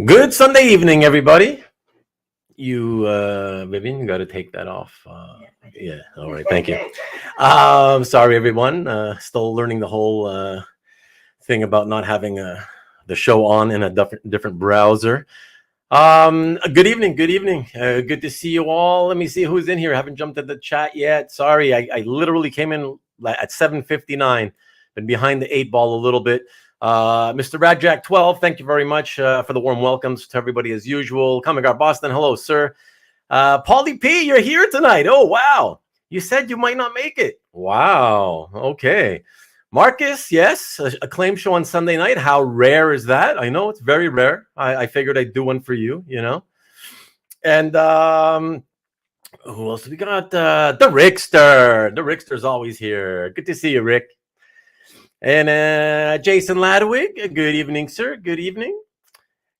Good Sunday evening, everybody. Vivian, you got to take that off. Yeah, all right, thank you. Sorry, everyone. Still learning the whole thing about not having the show on in a different browser. Good evening, good evening. Good to see you all. Let me see who's in here. I haven't jumped in the chat yet. Sorry, I literally came in at 7:59. Been behind the eight ball a little bit. Mr. Radjack 12, thank you very much for the warm welcomes to everybody as usual. Coming out Boston, hello, sir. Paulie P, you're here tonight. Oh, wow. You said you might not make it. Wow. Okay. Marcus, yes, a claim show on Sunday night. How rare is that? I know it's very rare. I figured I'd do one for you, you know. And who else we got? The Rickster. The Rickster's always here. Good to see you, Rick. And Jason Ladwig, good evening, sir. Good evening.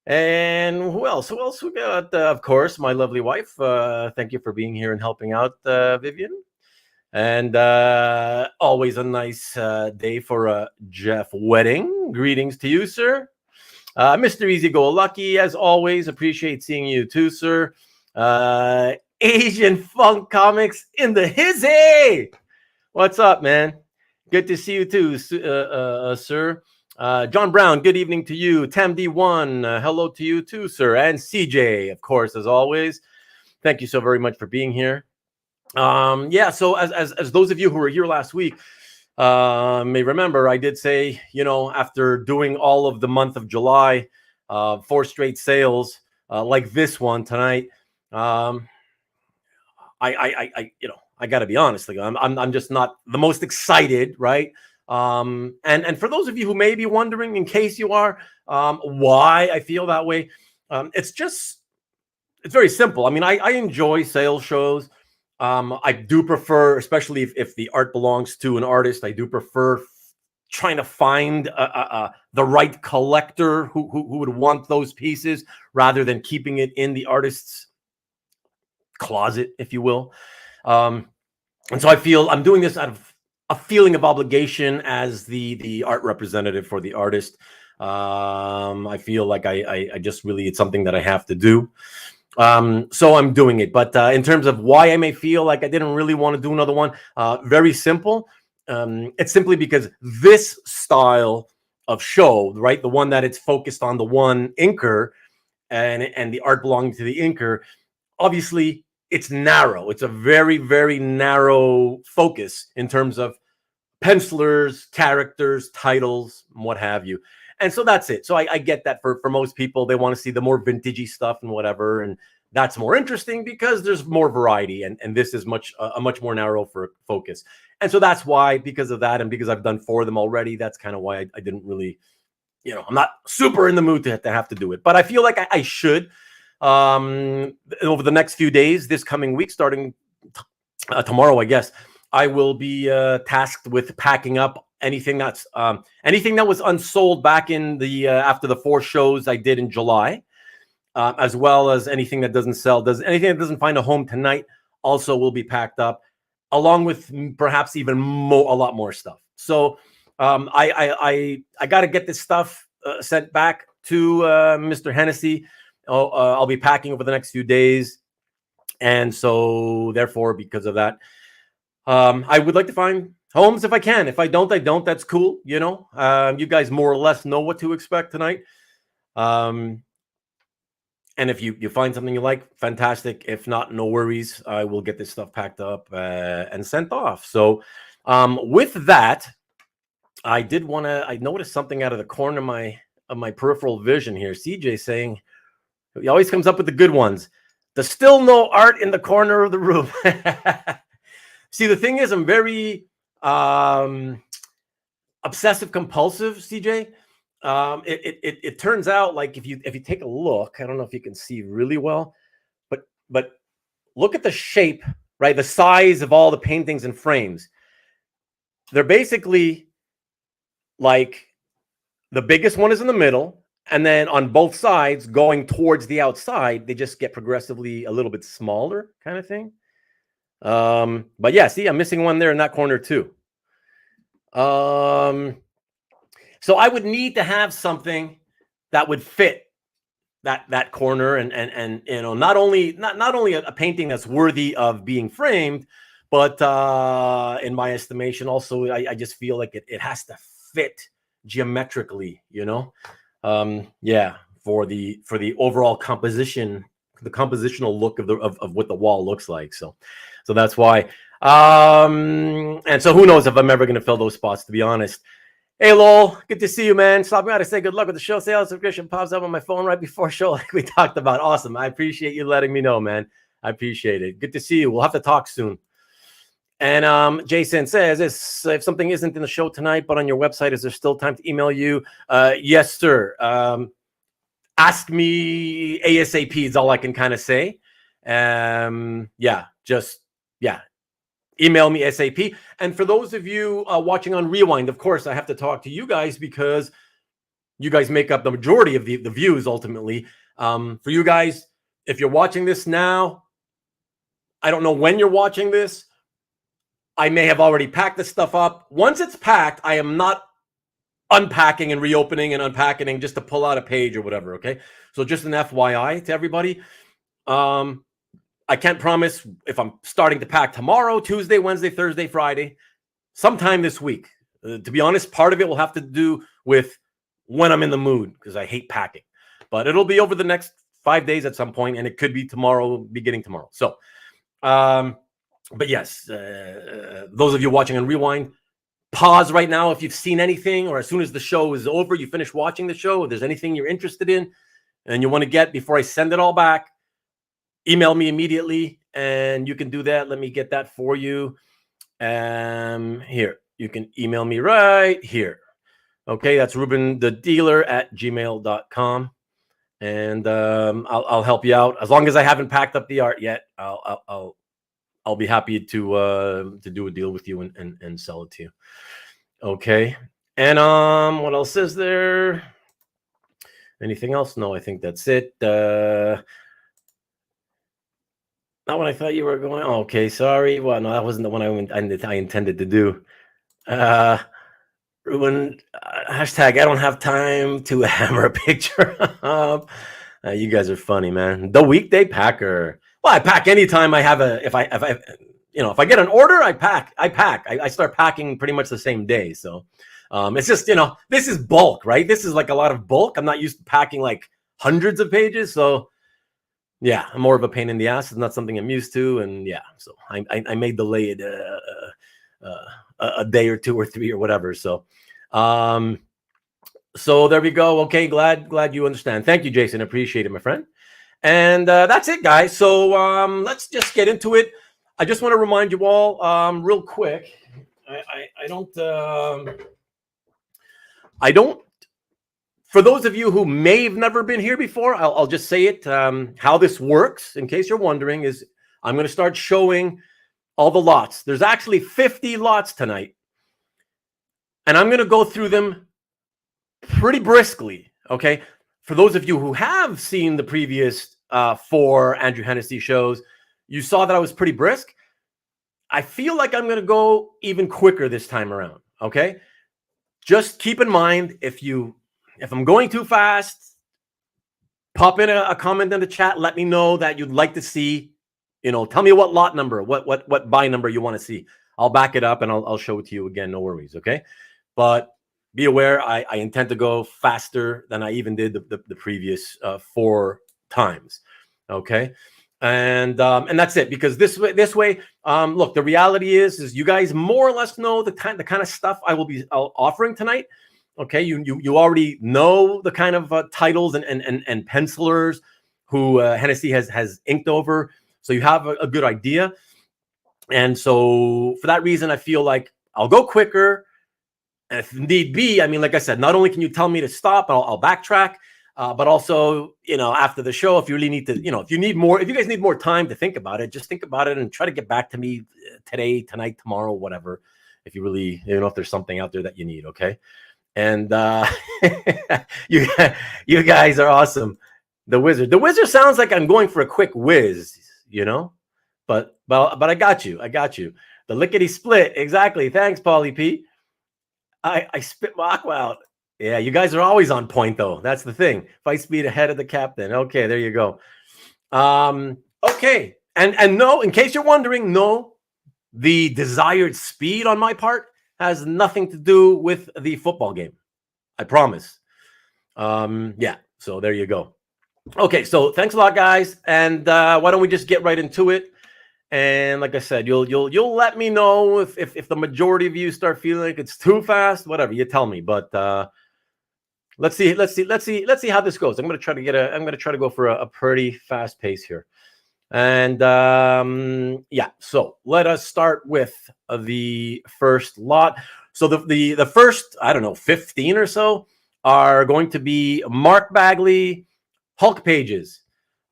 And who else? Who else we got? Of course, my lovely wife. Thank you for being here and helping out, Vivian. And always a nice day for a Jeff wedding. Greetings to you, sir. Mr. Easy Go Lucky, as always, appreciate seeing you too, sir. Asian Funk Comics in the hizzy. What's up, man? Good to see you too, sir. John Brown, good evening to you. Tam D1, hello to you too, sir. And CJ, of course, as always. Thank you so very much for being here. Yeah, so as those of you who were here last week may remember, I did say, you know, after doing all of the month of July, 4 straight sales like this one tonight, I got to be honest, like I'm just not the most excited, right? And for those of you who may be wondering, in case you are, why I feel that way, it's very simple. I mean, I enjoy sales shows. I do prefer, especially if the art belongs to an artist, I do prefer trying to find the right collector who would want those pieces rather than keeping it in the artist's closet, if you will. And so I feel I'm doing this out of a feeling of obligation as the art representative for the artist. I feel like I just really, it's something that I have to do. So I'm doing it. But in terms of why I may feel like I didn't really want to do another one, very simple. It's simply because this style of show, right, the one that it's focused on the one inker and the art belonging to the inker, obviously it's narrow. It's a very, very narrow focus in terms of pencilers, characters, titles, what have you. And so that's it. So I get that for most people, they want to see the more vintagey stuff and whatever. And that's more interesting because there's more variety. And this is a much more narrow for focus. And so that's why, because of that, and because I've done 4 of them already, that's kind of why I didn't really, you know, I'm not super in the mood to have to do it. But I feel like I should. Over the next few days, this coming week, starting tomorrow, I guess, I will be tasked with packing up anything that was unsold back in the after the 4 shows I did in July, as well as anything that doesn't sell. Anything that doesn't find a home tonight also will be packed up, along with perhaps even a lot more stuff. So I got to get this stuff sent back to Mr. Hennessy. I'll be packing over the next few days. And so therefore, because of that, I would like to find homes if I can. If I don't, I don't. That's cool. You know, you guys more or less know what to expect tonight. And if you find something you like, fantastic. If not, no worries. I will get this stuff packed up and sent off. So with that, I noticed something out of the corner of my peripheral vision here. CJ saying, he always comes up with the good ones. There's still no art in the corner of the room. See, the thing is, I'm very obsessive compulsive, CJ. It turns out, like, if you take a look, I don't know if you can see really well, but look at the shape, right? The size of all the paintings and frames. They're basically like the biggest one is in the middle. And then on both sides, going towards the outside, they just get progressively a little bit smaller, kind of thing. But yeah, see, I'm missing one there in that corner too. So I would need to have something that would fit that corner, and you know, not only a painting that's worthy of being framed, but in my estimation, also I just feel like it has to fit geometrically, you know. Yeah, for the overall composition, the compositional look of of what the wall looks like. So that's why. And so who knows if I'm ever going to fill those spots, to be honest. Hey, Lowell, good to see you, man. Stop by to say good luck with the show. Sales subscription pops up on my phone right before show, like we talked about. Awesome. I appreciate you letting me know, man. I appreciate it. Good to see you. We'll have to talk soon. And Jason says, if something isn't in the show tonight, but on your website, is there still time to email you? Yes, sir. Ask me ASAP is all I can kind of say. Yeah, email me ASAP. And for those of you watching on Rewind, of course, I have to talk to you guys because you guys make up the majority of the views ultimately. For you guys, if you're watching this now, I don't know when you're watching this. I may have already packed this stuff up. Once it's packed, I am not unpacking and reopening and unpacking just to pull out a page or whatever, okay? So just an FYI to everybody. I can't promise if I'm starting to pack tomorrow, Tuesday, Wednesday, Thursday, Friday, sometime this week. To be honest, part of it will have to do with when I'm in the mood because I hate packing. But it'll be over the next 5 days at some point, and it could be tomorrow, beginning tomorrow. So, but yes, those of you watching on Rewind, pause right now if you've seen anything, or as soon as the show is over, you finish watching the show, if there's anything you're interested in and you want to get before I send it all back, email me immediately, and you can do that. Let me get that for you. Here, you can email me right here. Okay, that's rubenthedealer@gmail.com. And I'll help you out. As long as I haven't packed up the art yet, I'll be happy to do a deal with you and sell it to you. Okay. And what else is there? Anything else? No, I think that's it. Not what I thought you were going. Oh, okay, sorry. Well, no, that wasn't the one I intended to do. Ruben, hashtag I don't have time to hammer a picture up. You guys are funny, man. The weekday packer. Well, I pack anytime I have if I get an order, I pack. I start packing pretty much the same day. So it's just, this is bulk, right? This is like a lot of bulk. I'm not used to packing like hundreds of pages. So yeah, I'm more of a pain in the ass. It's not something I'm used to. And yeah, so I may delay it a day or two or three or whatever. So so there we go. Okay, glad you understand. Thank you, Jason. Appreciate it, my friend. And that's it, guys. So let's just get into it. I just want to remind you all real quick. I don't. For those of you who may have never been here before, I'll just say it. How this works, in case you're wondering, is I'm going to start showing all the lots. There's actually 50 lots tonight. And I'm going to go through them pretty briskly, okay? For those of you who have seen the previous 4 Andrew Hennessy shows, you saw that I was pretty brisk. I feel like I'm going to go even quicker this time around, okay? Just keep in mind, if I'm going too fast, pop in a comment in the chat. Let me know that you'd like to see, tell me what lot number, what buy number you want to see. I'll back it up and I'll show it to you again. No worries, okay? But be aware, I intend to go faster than I even did the previous 4 times, okay? And that's it, because this way, look, the reality is you guys more or less know the kind of stuff I will be offering tonight. Okay, you already know the kind of titles and pencilers who Hennessy has inked over, so you have a good idea. And so for that reason, I feel like I'll go quicker. And if need be, I mean, like I said, not only can you tell me to stop, I'll backtrack, but also, after the show, if you really need to, if you guys need more time to think about it, just think about it and try to get back to me today, tonight, tomorrow, whatever. If you really, if there's something out there that you need, okay? And you guys are awesome. The wizard sounds like I'm going for a quick whiz, but I got you. The lickety split, exactly. Thanks, Paulie P. I spit my aqua out. Yeah, you guys are always on point, though. That's the thing. Fight speed ahead of the captain. Okay, there you go. Okay, and no, in case you're wondering, no, the desired speed on my part has nothing to do with the football game. I promise. Yeah, so there you go. Okay, so thanks a lot, guys, and why don't we just get right into it? And like I said, you'll let me know if the majority of you start feeling like it's too fast. Whatever, you tell me. But let's see how this goes. I'm gonna try to go for a pretty fast pace here. And yeah, so let us start with the first lot. So the first, I don't know, 15 or so are going to be Mark Bagley Hulk pages.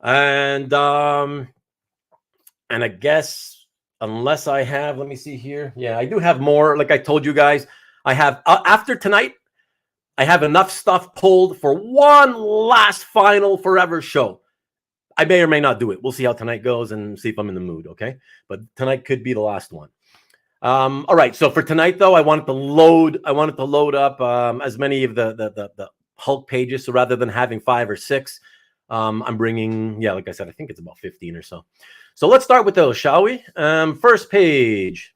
And I guess unless I have, let me see here. Yeah, I do have more. Like I told you guys, I have after tonight, I have enough stuff pulled for one last final forever show. I may or may not do it. We'll see how tonight goes and see if I'm in the mood. Okay, but tonight could be the last one. All right. So for tonight, though, I wanted to load up as many of the Hulk pages. So rather than having 5 or 6, I'm bringing, yeah, like I said, I think it's about 15 or so. So let's start with those, shall we? First page.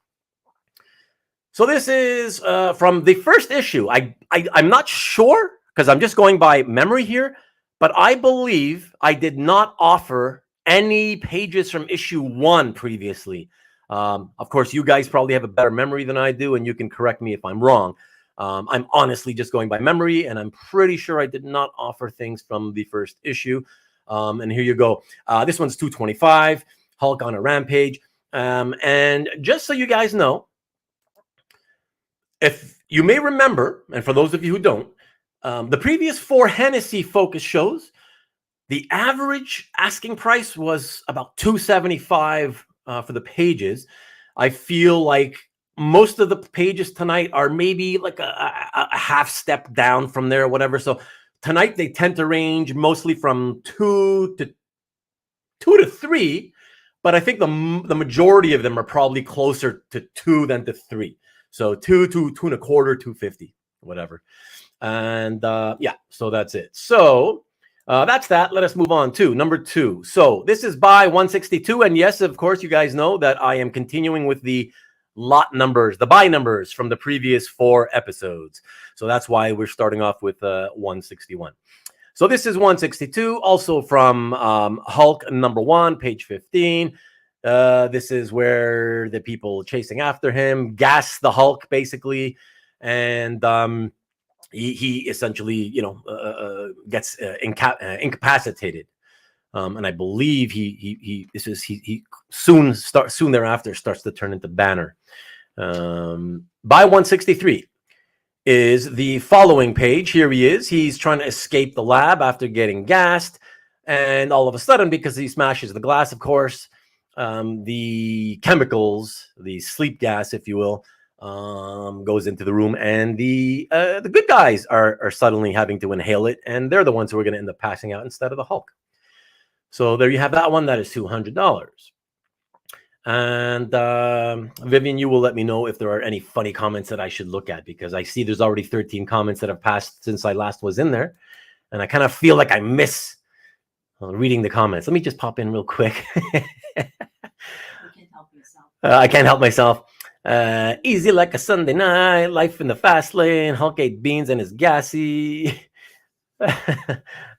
So this is from the first issue. I'm not sure because I'm just going by memory here, but I believe I did not offer any pages from issue 1 previously. Of course, you guys probably have a better memory than I do, and you can correct me if I'm wrong. I'm honestly just going by memory, and I'm pretty sure I did not offer things from the first issue. And here you go. This one's 225, Hulk on a rampage. And just so you guys know, if you may remember, and for those of you who don't, the previous 4 Hennessy focus shows, the average asking price was about $275 for the pages. I feel like most of the pages tonight are maybe like a half step down from there or whatever. So tonight they tend to range mostly from 2 to 3, but I think the majority of them are probably closer to 2 than to 3. So 2 to 2 1/4, 250, whatever. And yeah, so that's it. So that's that. Let us move on to number 2. So this is by 162. And yes, of course, you guys know that I am continuing with the lot numbers, the buy numbers from the previous 4 episodes. So that's why we're starting off with 161. So this is 162, also from Hulk number 1, page 15. This is where the people chasing after him gas the Hulk, basically. And he essentially, gets incapacitated. And I believe he soon thereafter starts to turn into Banner. By 163 is the following page. Here he is. He's trying to escape the lab after getting gassed. And all of a sudden, because he smashes the glass, of course, the chemicals, the sleep gas, if you will, goes into the room, and the good guys are suddenly having to inhale it, and they're the ones who are going to end up passing out instead of the Hulk. So there you have that one. That is $200. And Vivian, you will let me know if there are any funny comments that I should look at, because I see there's already 13 comments that have passed since I last was in there, and I kind of feel like I miss reading the comments. Let me just pop in real quick. I can't help myself. Easy like a Sunday night, life in the fast lane, Hulk ate beans and is gassy.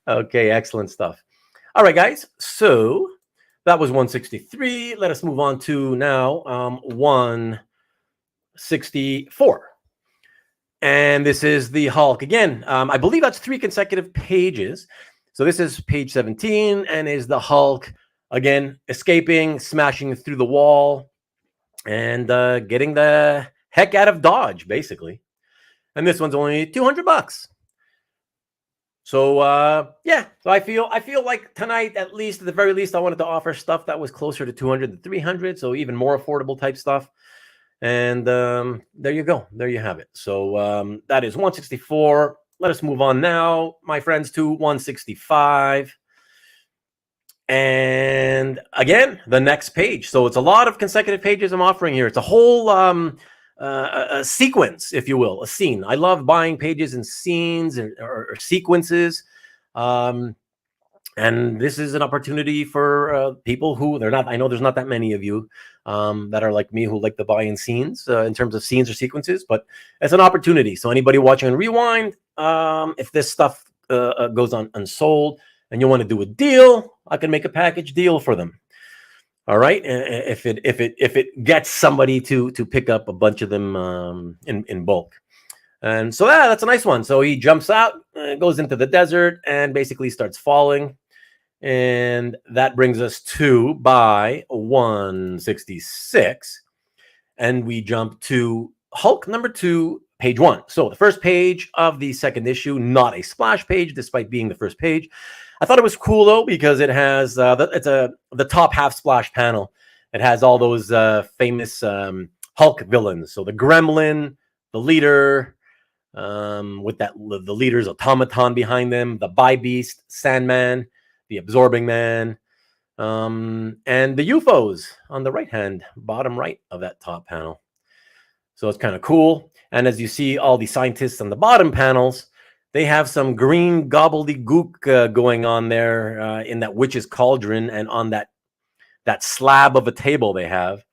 Okay, excellent stuff. All right, guys. So that was 163. Let us move on to now 164. And this is the Hulk again. I believe that's 3 consecutive pages. So this is page 17 and is the Hulk again, escaping, smashing through the wall, and getting the heck out of Dodge, basically. And this one's only $200. So yeah, so I feel like tonight, at least at the very least, I wanted to offer stuff that was closer to 200 to 300, so even more affordable type stuff. And there you go, there you have it. So that is 164. Let us move on now, my friends, to 165. And again, the next page. So it's a lot of consecutive pages I'm offering here. It's a whole a sequence, if you will, a scene. I love buying pages in scenes or sequences. And this is an opportunity for people who they're not. I know there's not that many of you that are like me who like to buy in scenes in terms of scenes or sequences, but it's an opportunity. So anybody watching on Rewind, if this stuff goes on unsold and you want to do a deal, I can make a package deal for them. All right, if it gets somebody to pick up a bunch of them in bulk. And so that's a nice one. So he jumps out, goes into the desert, and basically starts falling. And that brings us to by 166. And we jump to Hulk number 2, page 1. So the first page of the second issue, not a splash page, despite being the first page. I thought it was cool, though, because it has the top half splash panel. It has all those famous Hulk villains. So the Gremlin, the leader, with the leader's automaton behind them, the Bi-Beast, Sandman, the Absorbing Man, and the UFOs on the right-hand bottom right of that top panel. So it's kind of cool. And as you see, all the scientists on the bottom panels, they have some green gobbledygook going on there in that witch's cauldron and on that slab of a table they have.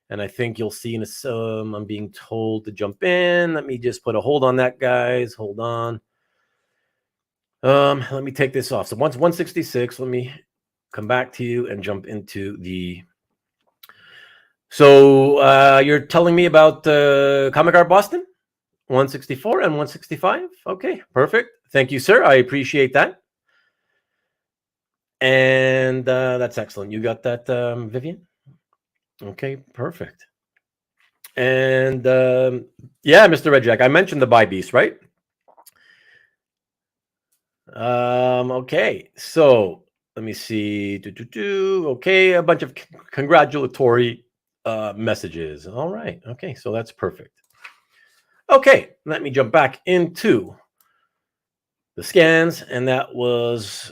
And I think you'll see in I'm being told to jump in. Let me just put a hold on that, guys. Hold on. Let me take this off. So once 166, let me come back to you and jump into the. So you're telling me about Comic Art Boston, 164 and 165. Okay, perfect. Thank you, sir. I appreciate that. And that's excellent. You got that, Vivian? Okay, perfect. And yeah, Mr. Red Jack, I mentioned the Bi-Beast, right? Okay, so let me see. Okay, a bunch of congratulatory messages. All right. Okay, so that's perfect. Okay, let me jump back into the scans, and that was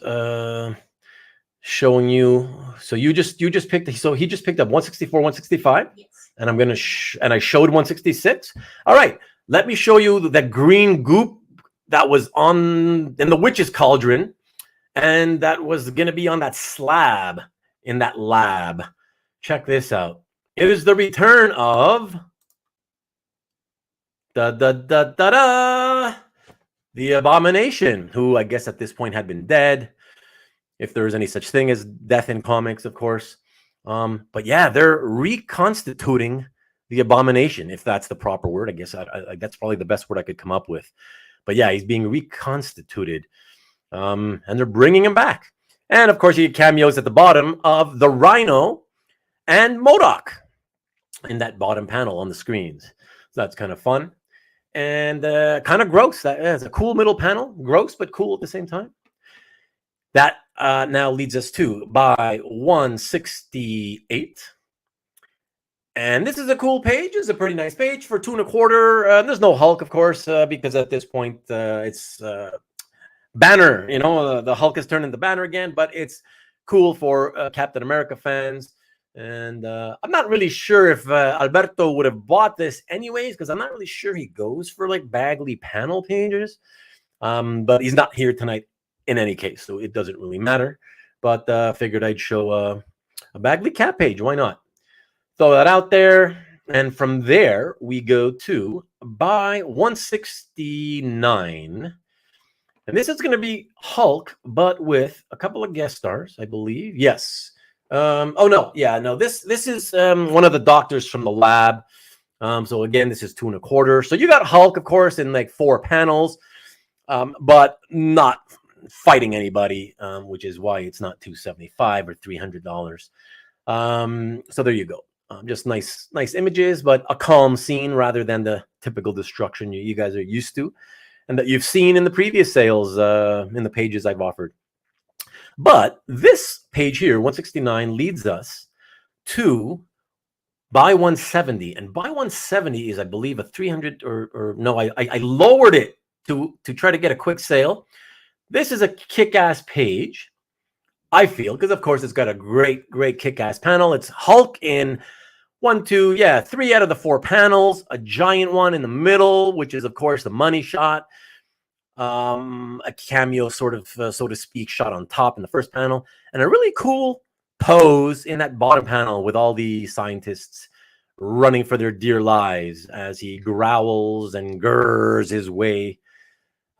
showing you. So you just picked. So he just picked up 164, 165. Yes. And I'm gonna and I showed 166. All right, let me show you that green goop that was in the witch's cauldron, and that was gonna be on that slab in that lab. Check this out. It is the return of the Abomination, who I guess at this point had been dead, if there is any such thing as death in comics, of course. But yeah, they're reconstituting the Abomination, if that's the proper word. I guess that's probably the best word I could come up with. But yeah, he's being reconstituted, and they're bringing him back. And of course, you get cameos at the bottom of the Rhino and MODOK in that bottom panel on the screens. So that's kind of fun and kind of gross. That is a cool middle panel, gross but cool at the same time. That now leads us to by 168. And this is a cool page. It's a pretty nice page for 2 1/4. There's no Hulk, of course, because at this point it's Banner. You know, the Hulk has turned into Banner again, but it's cool for Captain America fans. And I'm not really sure if Alberto would have bought this anyways, because I'm not really sure he goes for like Bagley panel pages. But he's not here tonight in any case, so it doesn't really matter. But figured I'd show a Bagley cap page. Why not? Throw that out there. And from there, we go to by 169. And this is going to be Hulk, but with a couple of guest stars, I believe. Yes. Oh, no. Yeah, no. This is one of the doctors from the lab. So, again, this is 2 1/4. So you got Hulk, of course, in like 4 panels, but not fighting anybody, which is why it's not $275 or $300. So there you go. Just nice images, but a calm scene rather than the typical destruction you guys are used to and that you've seen in the previous sales in the pages I've offered. But this page here, 169, leads us to by 170. And by 170 is, I believe, a 300 or no, I lowered it to try to get a quick sale. This is a kick-ass page, I feel, because, of course, it's got a great kick-ass panel. It's Hulk in Yeah, 3 out of the 4 panels. A giant one in the middle, which is, of course, the money shot. A cameo, sort of, so to speak, shot on top in the first panel. And a really cool pose in that bottom panel with all the scientists running for their dear lives as he growls and gurrs his way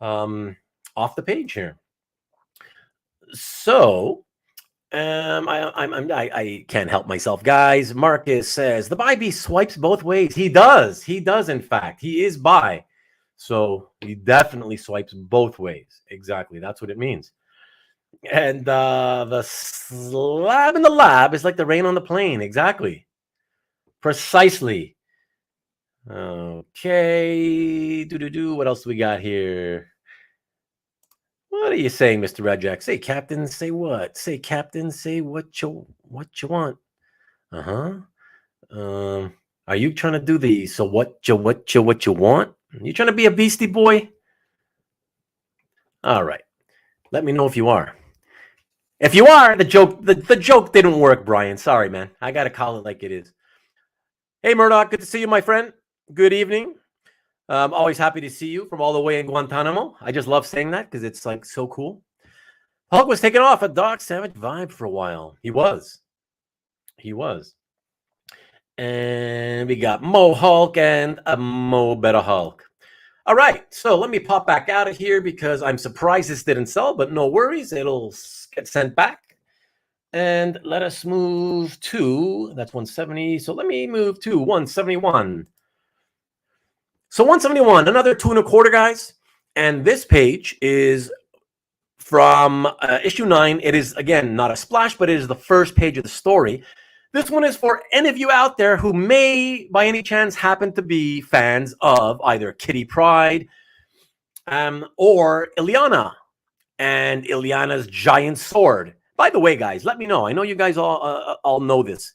off the page here. So I can't help myself, guys. Marcus says the bi beast swipes both ways. He does. He does, in fact. He is bi. So he definitely swipes both ways. Exactly. That's what it means. And the slab in the lab is like the rain on the plane. Exactly. Precisely. Okay. What else do we got here? What are you saying, Mr. Reject? Say, Captain, say what? Say, Captain, say what you want. Are you trying to do the so what you want? You trying to be a beastie boy? All right. Let me know if you are. If you are, the joke didn't work, Brian. Sorry, man. I gotta call it like it is. Hey, Murdoch, good to see you, my friend. Good evening. I'm always happy to see you from all the way in Guantanamo. I just love saying that because it's like so cool. Hulk was taking off a Doc Savage vibe for a while. He was. And we got Mo Hulk and a Mo Better Hulk. All right, so let me pop back out of here because I'm surprised this didn't sell, but no worries. It'll get sent back. And let us move to, that's 170. So let me move to 171. So 171, another 2 1/4, guys. And this page is from issue 9. It is, again, not a splash, but it is the first page of the story. This one is for any of you out there who may, by any chance, happen to be fans of either Kitty Pryde or Illyana and Illyana's giant sword. By the way, guys, let me know. I know you guys all know this.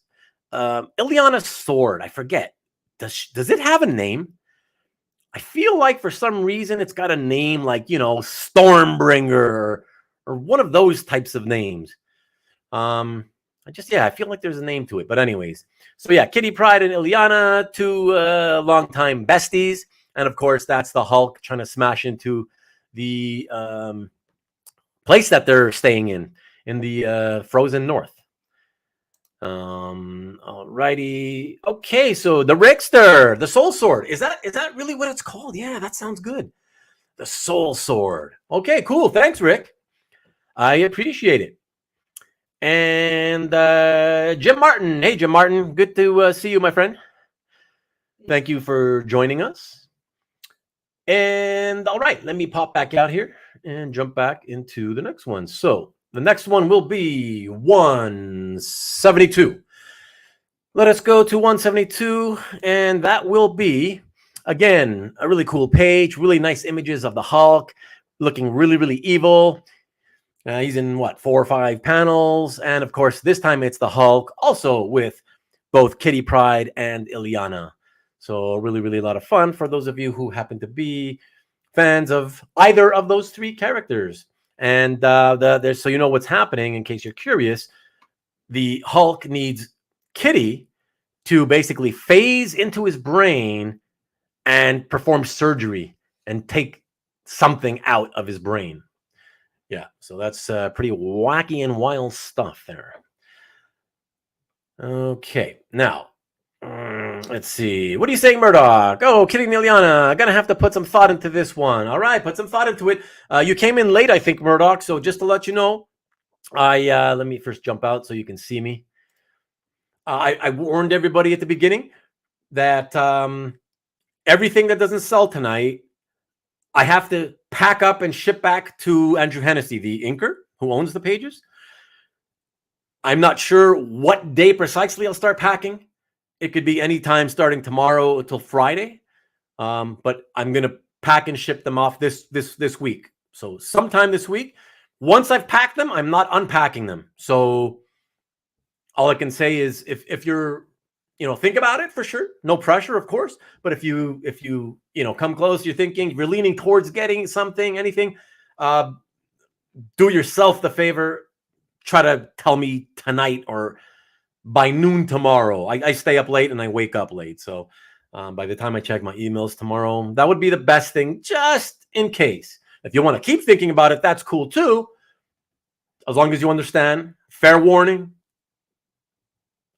Illyana's sword, I forget. Does it have a name? I feel like for some reason it's got a name like, Stormbringer or one of those types of names. I feel like there's a name to it. But anyways, so yeah, Kitty Pryde and Illyana, 2 longtime besties. And of course, that's the Hulk trying to smash into the place that they're staying in the frozen north. Alrighty. Okay, so the Rickster, the Soul Sword. Is that really what it's called? Yeah, that sounds good. The Soul Sword. Okay, cool. Thanks, Rick. I appreciate it. And Jim Martin. Hey, Jim Martin. Good to see you, my friend. Thank you for joining us. And all right, let me pop back out here and jump back into the next one. So the next one will be 172. Let us go to 172, and that will be, again, a really cool page, really nice images of the Hulk, looking really, really evil. He's in, 4 or 5 panels, and of course, this time it's the Hulk, also with both Kitty Pryde and Illyana. So really, really a lot of fun for those of you who happen to be fans of either of those 3 characters. And so you know what's happening, in case you're curious, the Hulk needs Kitty to basically phase into his brain and perform surgery and take something out of his brain. Yeah, so that's pretty wacky and wild stuff there. Okay, now, let's see. What are you saying, Murdoch? Oh, kidding, Illyana. Gonna have to put some thought into this one. All right, put some thought into it. You came in late, I think, Murdoch. So just to let you know, let me first jump out so you can see me. I warned everybody at the beginning that everything that doesn't sell tonight, I have to pack up and ship back to Andrew Hennessy, the inker who owns the pages. I'm not sure what day precisely I'll start packing. It could be any time starting tomorrow until Friday. But I'm going to pack and ship them off this week. So sometime this week. Once I've packed them, I'm not unpacking them. So all I can say is if you're, think about it for sure. No pressure, of course. But if you come close, you're thinking, you're leaning towards getting something, anything, do yourself the favor. Try to tell me tonight or by noon tomorrow. I stay up late and I wake up late. So by the time I check my emails tomorrow, that would be the best thing, just in case. If you want to keep thinking about it, that's cool too. As long as you understand, fair warning,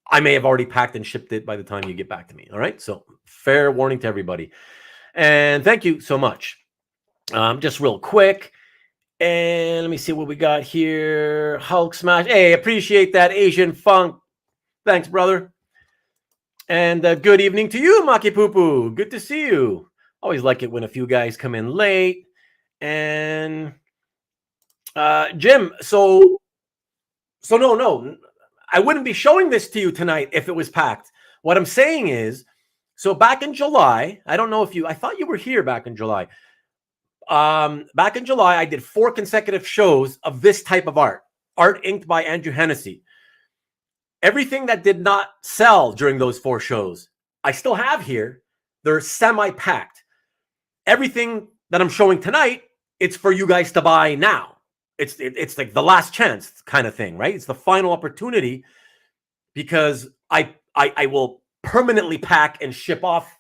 I may have already packed and shipped it by the time you get back to me. All right. So fair warning to everybody. And thank you so much. Just real quick. And let me see what we got here. Hulk smash. Hey, appreciate that, Asian Funk. Thanks, brother. And good evening to you, Maki Poo Poo. Good to see you. Always like it when a few guys come in late. And Jim, so no. I wouldn't be showing this to you tonight if it was packed. What I'm saying is, so back in July, I don't know if I thought you were here back in July. Back in July, I did 4 consecutive shows of this type of art inked by Andrew Hennessy. Everything that did not sell during those 4 shows, I still have here. They're semi-packed. Everything that I'm showing tonight, it's for you guys to buy now. It's like the last chance kind of thing, right? It's the final opportunity, because I will permanently pack and ship off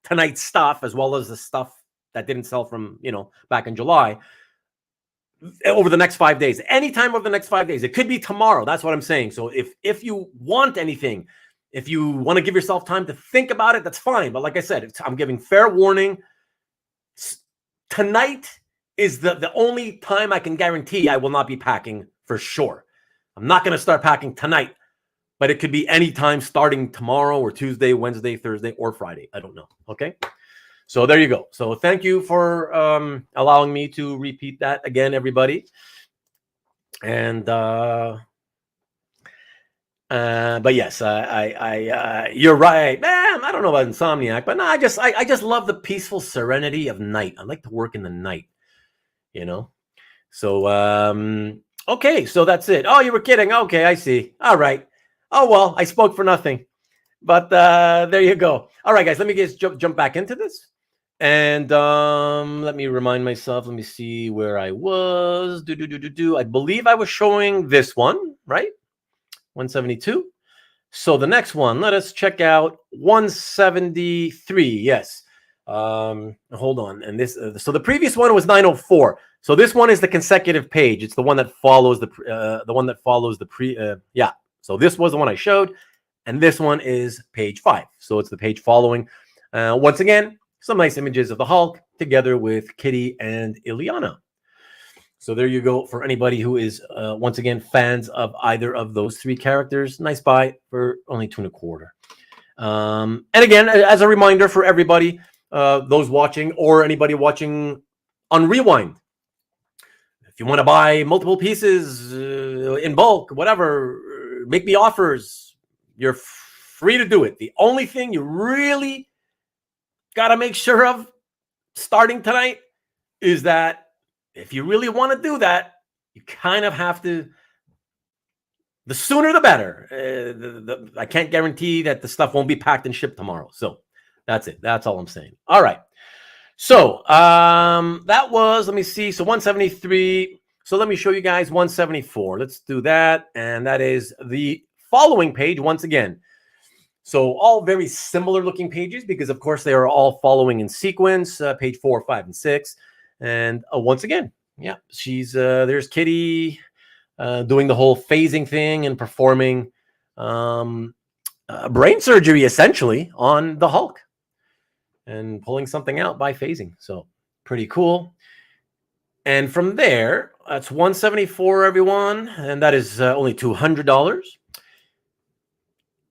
tonight's stuff, as well as the stuff that didn't sell from, back in July, over the next 5 days. Anytime over the next 5 days. It could be tomorrow. That's what I'm saying. So if you want anything, if you want to give yourself time to think about it, that's fine. But like I said, I'm giving fair warning. Tonight is the only time I can guarantee I will not be packing for sure. I'm not going to start packing tonight, but it could be any time starting tomorrow or Tuesday, Wednesday, Thursday, or Friday. I don't know. Okay. So there you go. So thank you for allowing me to repeat that again, everybody. And but yes, you're right, man. I don't know about Insomniac, but no, I just love the peaceful serenity of night. I like to work in the night. So okay, so that's it. Oh, you were kidding. Okay, I see. All right. Oh well, I spoke for nothing. But there you go. All right, guys, let me just jump back into this. And let me remind myself. Let me see where I was. I believe I was showing this one, right? 172. So the next one, let us check out 173. Yes. Hold on. And this, so the previous one was 904. So this one is the consecutive page. It's the one that follows yeah. So this was the one I showed, and this one is page 5. So it's the page following. Once again, some nice images of the Hulk together with Kitty and Illyana. So there you go for anybody who is, once again, fans of either of those 3 characters. Nice buy for only $2.25. And again, as a reminder for everybody, those watching or anybody watching on Rewind, if you want to buy multiple pieces in bulk, whatever, make me offers. You're free to do it. The only thing you really got to make sure of starting tonight is that if you really want to do that, you kind of have to, the sooner the better. I can't guarantee that the stuff won't be packed and shipped tomorrow. So that's it. That's all I'm saying. All right. So that was, let me see. So 173. So let me show you guys 174. Let's do that. And that is the following page once again. So all very similar looking pages, because of course they are all following in sequence, page 4, 5, and 6. And once again, yeah, there's Kitty doing the whole phasing thing and performing brain surgery essentially on the Hulk and pulling something out by phasing. So pretty cool. And from there, that's 174, everyone. And that is only $200.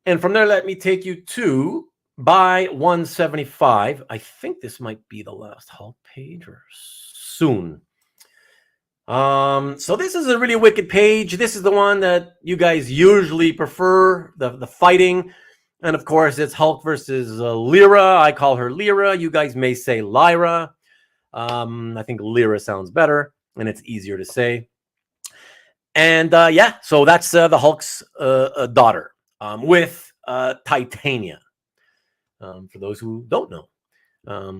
And from there, let me take you to buy 175. I think this might be the last Hulk page or soon. So this is a really wicked page. This is the one that you guys usually prefer, the fighting. And of course, it's Hulk versus Lyra. I call her Lyra. You guys may say Lyra. I think Lyra sounds better and it's easier to say. And yeah, so that's the Hulk's daughter. With Titania, for those who don't know.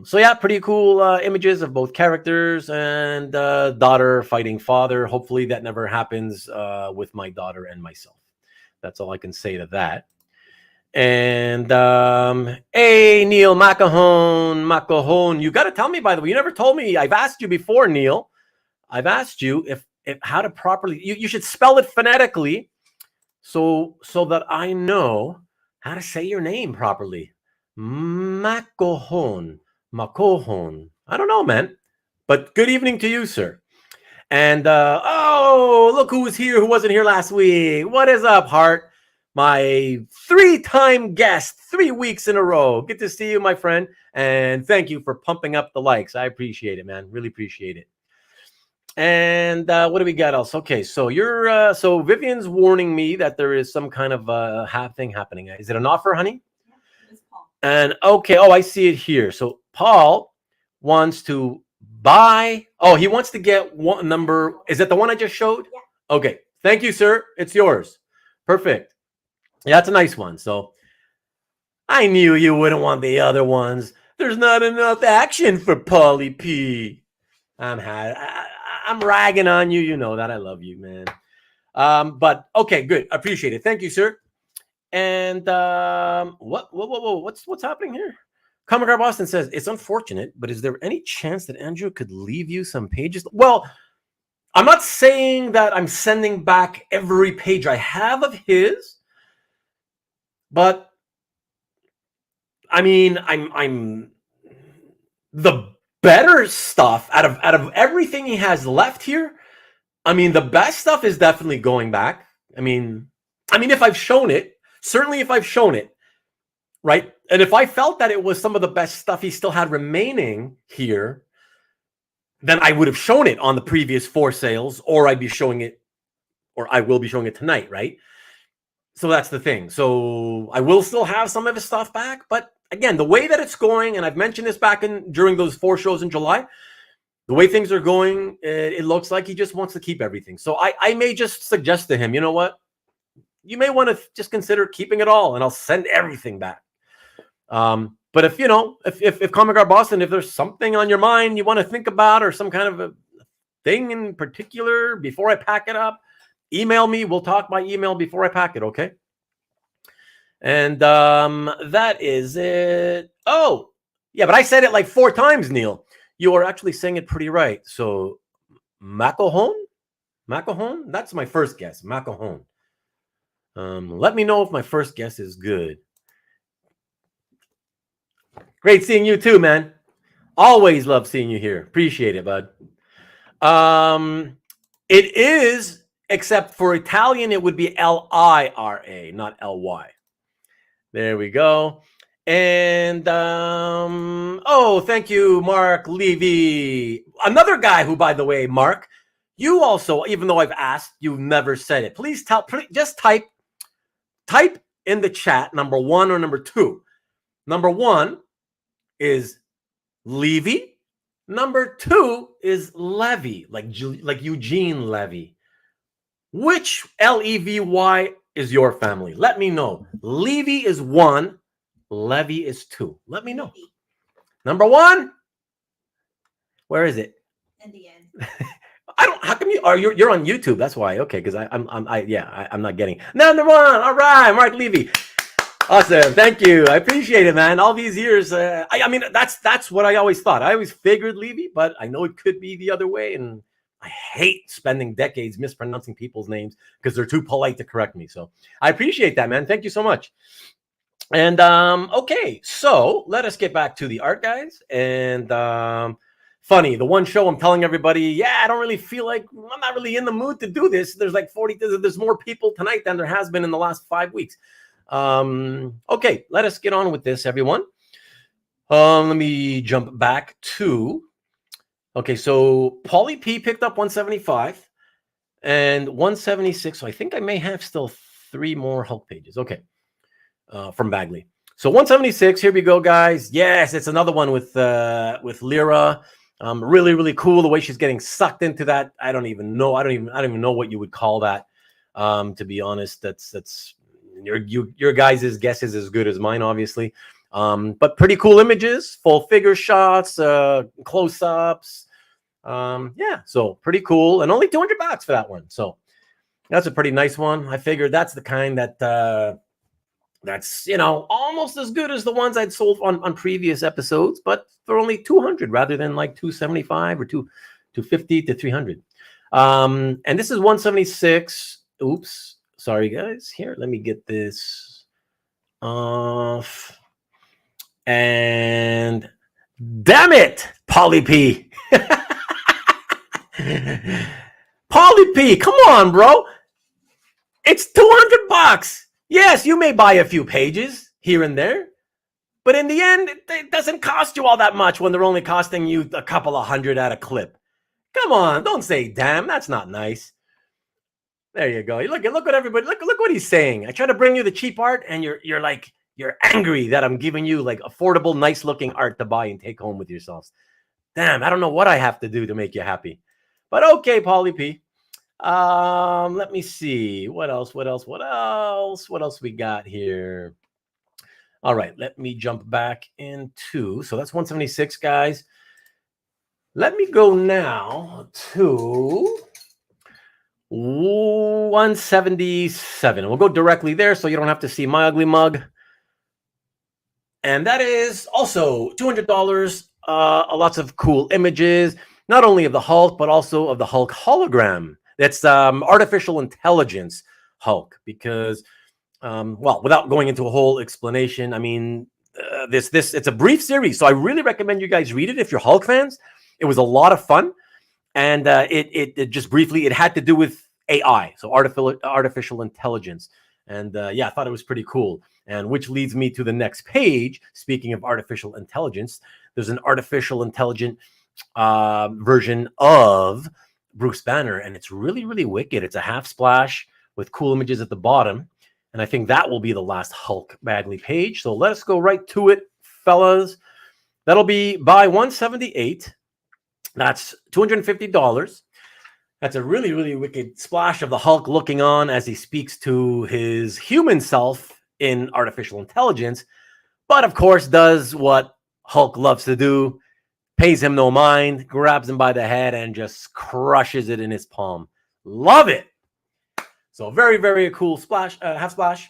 So yeah, pretty cool images of both characters and daughter fighting father. Hopefully that never happens with my daughter and myself. That's all I can say to that. And hey, Neil Macahone, you got to tell me, by the way, you never told me. I've asked you before, Neil. I've asked you if how to properly. You should spell it phonetically, so that I know how to say your name properly. Macahone. I don't know, man. But good evening to you, sir. And oh, look who was here, who wasn't here last week. What is up, Hart? My 3-time guest, 3 weeks in a row. Good to see you, my friend. And thank you for pumping up the likes. I appreciate it, man. Really appreciate it. And what do we got else? Okay, so you're so Vivian's warning me that there is some kind of thing happening. Is it an offer, honey? Yeah, it's Paul. And okay, I see it here. So Paul wants to buy. Oh, he wants to get one number. Is that the one I just showed? Yeah. Okay. Thank you, sir. It's yours. Perfect. Yeah, that's a nice one. So I knew you wouldn't want the other ones. There's not enough action for Paulie P. I'm ragging on you. You know that. I love you, man. But okay, good. Appreciate it. Thank you, sir. And what's happening here? Comic Car Boston says, it's unfortunate, but is there any chance that Andrew could leave you some pages? Well, I'm not saying that I'm sending back every page I have of his, but I mean, I'm the better stuff out of everything he has left here. I mean, the best stuff is definitely going back. I mean, if I've shown it, certainly if I've shown it, right? And if I felt that it was some of the best stuff he still had remaining here, then I would have shown it on the previous 4 sales, or I'd be showing it, or I will be showing it tonight, right? So that's the thing. So I will still have some of his stuff back, but again, the way that it's going, and I've mentioned this back during those 4 shows in July, the way things are going, it looks like he just wants to keep everything. So I may just suggest to him, you know what? You may want to just consider keeping it all, and I'll send everything back. But if Comic Art Boston, if there's something on your mind you want to think about, or some kind of a thing in particular before I pack it up, email me. We'll talk by email before I pack it, okay? And that is it. Oh, yeah, but I said it like 4 times, Neil. You are actually saying it pretty right. So, Macahone? That's my first guess, Macahone. Let me know if my first guess is good. Great seeing you too, man. Always love seeing you here. Appreciate it, bud. It is, except for Italian, it would be L-I-R-A, not L-Y. There we go. And oh, thank you, Mark Levy. Another guy who, by the way, Mark, you also, even though I've asked, you've never said it. Please just type in the chat number 1 or number 2. Number 1 is Levy. Number 2 is Levy, like Eugene Levy. Which Levy is your family? Let me know. Levy is 1, Levy is 2. Let me know. Number 1. Where is it? In the end. I don't. How come you're on YouTube? That's why. Okay, because I'm not getting number 1. All right, Mark Levy. Awesome. Thank you. I appreciate it, man. All these years. I mean, that's what I always thought. I always figured Levy, but I know it could be the other way. And I hate spending decades mispronouncing people's names because they're too polite to correct me. So I appreciate that, man. Thank you so much. And okay, so let us get back to the art, guys. And funny, the one show I'm telling everybody, yeah, I don't really feel like, I'm not really in the mood to do this. There's like 40, there's more people tonight than there has been in the last 5 weeks. Okay, let us get on with this, everyone. Let me jump back to, okay, so Paulie P picked up 175 and 176. So I think I may have still 3 more Hulk pages. Okay, from Bagley. So 176, here we go, guys. Yes, it's another one with Lyra. Really, really cool the way she's getting sucked into that. I don't even know what you would call that. To be honest, that's your guys' guess is as good as mine, obviously. But pretty cool images, full figure shots, close-ups. Yeah, so pretty cool, and only $200 for that one. So That's a pretty nice one. I figured that's the kind that that's, almost as good as the ones I'd sold on previous episodes, but they're only 200 rather than like 275 or 250 to 300. And this is 176. Oops. Sorry, guys. Here, let me get this off. And damn it, Polly P. Polly P, come on, bro. It's $200. Yes, you may buy a few pages here and there, but in the end, it doesn't cost you all that much when they're only costing you a couple of hundred at a clip. Come on, don't say damn. That's not nice. There you go. Look what everybody look what he's saying. I try to bring you the cheap art, and you're angry that I'm giving you like affordable, nice looking art to buy and take home with yourselves. Damn, I don't know what I have to do to make you happy. But okay, Polly P. Let me see. What else we got here? All right, let me jump back into. So that's 176, guys. Let me go now to 177. We'll go directly there so you don't have to see my ugly mug. And that is also $200. Lots of cool images, not only of the Hulk, but also of the Hulk hologram. That's artificial intelligence Hulk, because, well, without going into a whole explanation, I mean, it's a brief series, so I really recommend you guys read it if you're Hulk fans. It was a lot of fun, and it just briefly, it had to do with AI, so artificial intelligence, and yeah, I thought it was pretty cool. And which leads me to the next page. Speaking of artificial intelligence, there's an artificial intelligent version of Bruce Banner, and it's really, really wicked. It's a half splash with cool images at the bottom, and I think that will be the last Hulk Bagley page. So let us go right to it, fellas. That'll be by 178. That's $250. That's a really, really wicked splash of the Hulk looking on as he speaks to his human self in artificial intelligence, but of course does what Hulk loves to do, pays him no mind, grabs him by the head, and just crushes it in his palm. Love it. So very, very cool splash, half splash.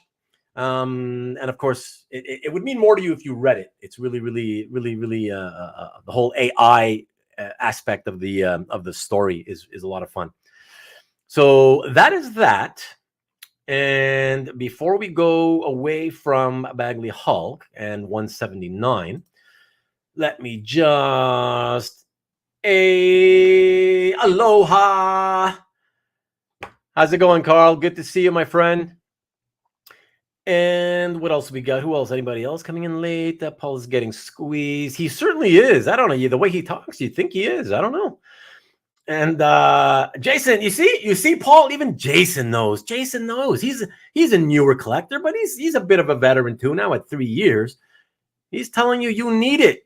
And of course, it would mean more to you if you read it. It's really, really, really, really the whole AI aspect of the story is a lot of fun. So that is that. And before we go away from Bagley Hulk and 179, let me just aloha. How's it going, Carl? Good to see you, my friend. And what else we got? Who else? Anybody else coming in late? Paul is getting squeezed. He certainly is. I don't know. The way he talks, you think he is. I don't know. And Jason, you see, Paul, even Jason knows. Jason knows. He's a newer collector, but he's a bit of a veteran too now at 3 years. He's telling you need it.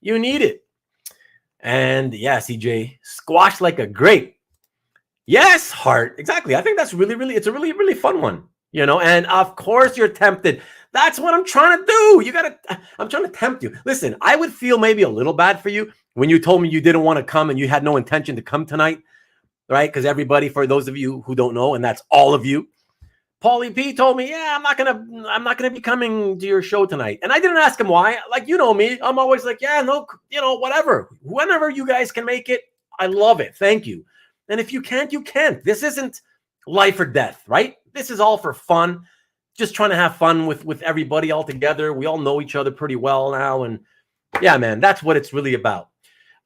You need it. And yeah, CJ, squash like a grape. Yes, Hart. Exactly. I think that's really, really, it's a really, really fun one. And of course you're tempted. That's what I'm trying to do. I'm trying to tempt you. Listen, I would feel maybe a little bad for you when you told me you didn't want to come and you had no intention to come tonight, right? Because everybody, for those of you who don't know, and that's all of you, Paulie P told me, yeah, I'm not gonna be coming to your show tonight. And I didn't ask him why. Like, you know me, I'm always like, yeah, no, whatever. Whenever you guys can make it, I love it. Thank you. And if you can't, you can't. This isn't life or death, right? This is all for fun. Just trying to have fun with everybody all together. We all know each other pretty well now. And yeah, man, that's what it's really about.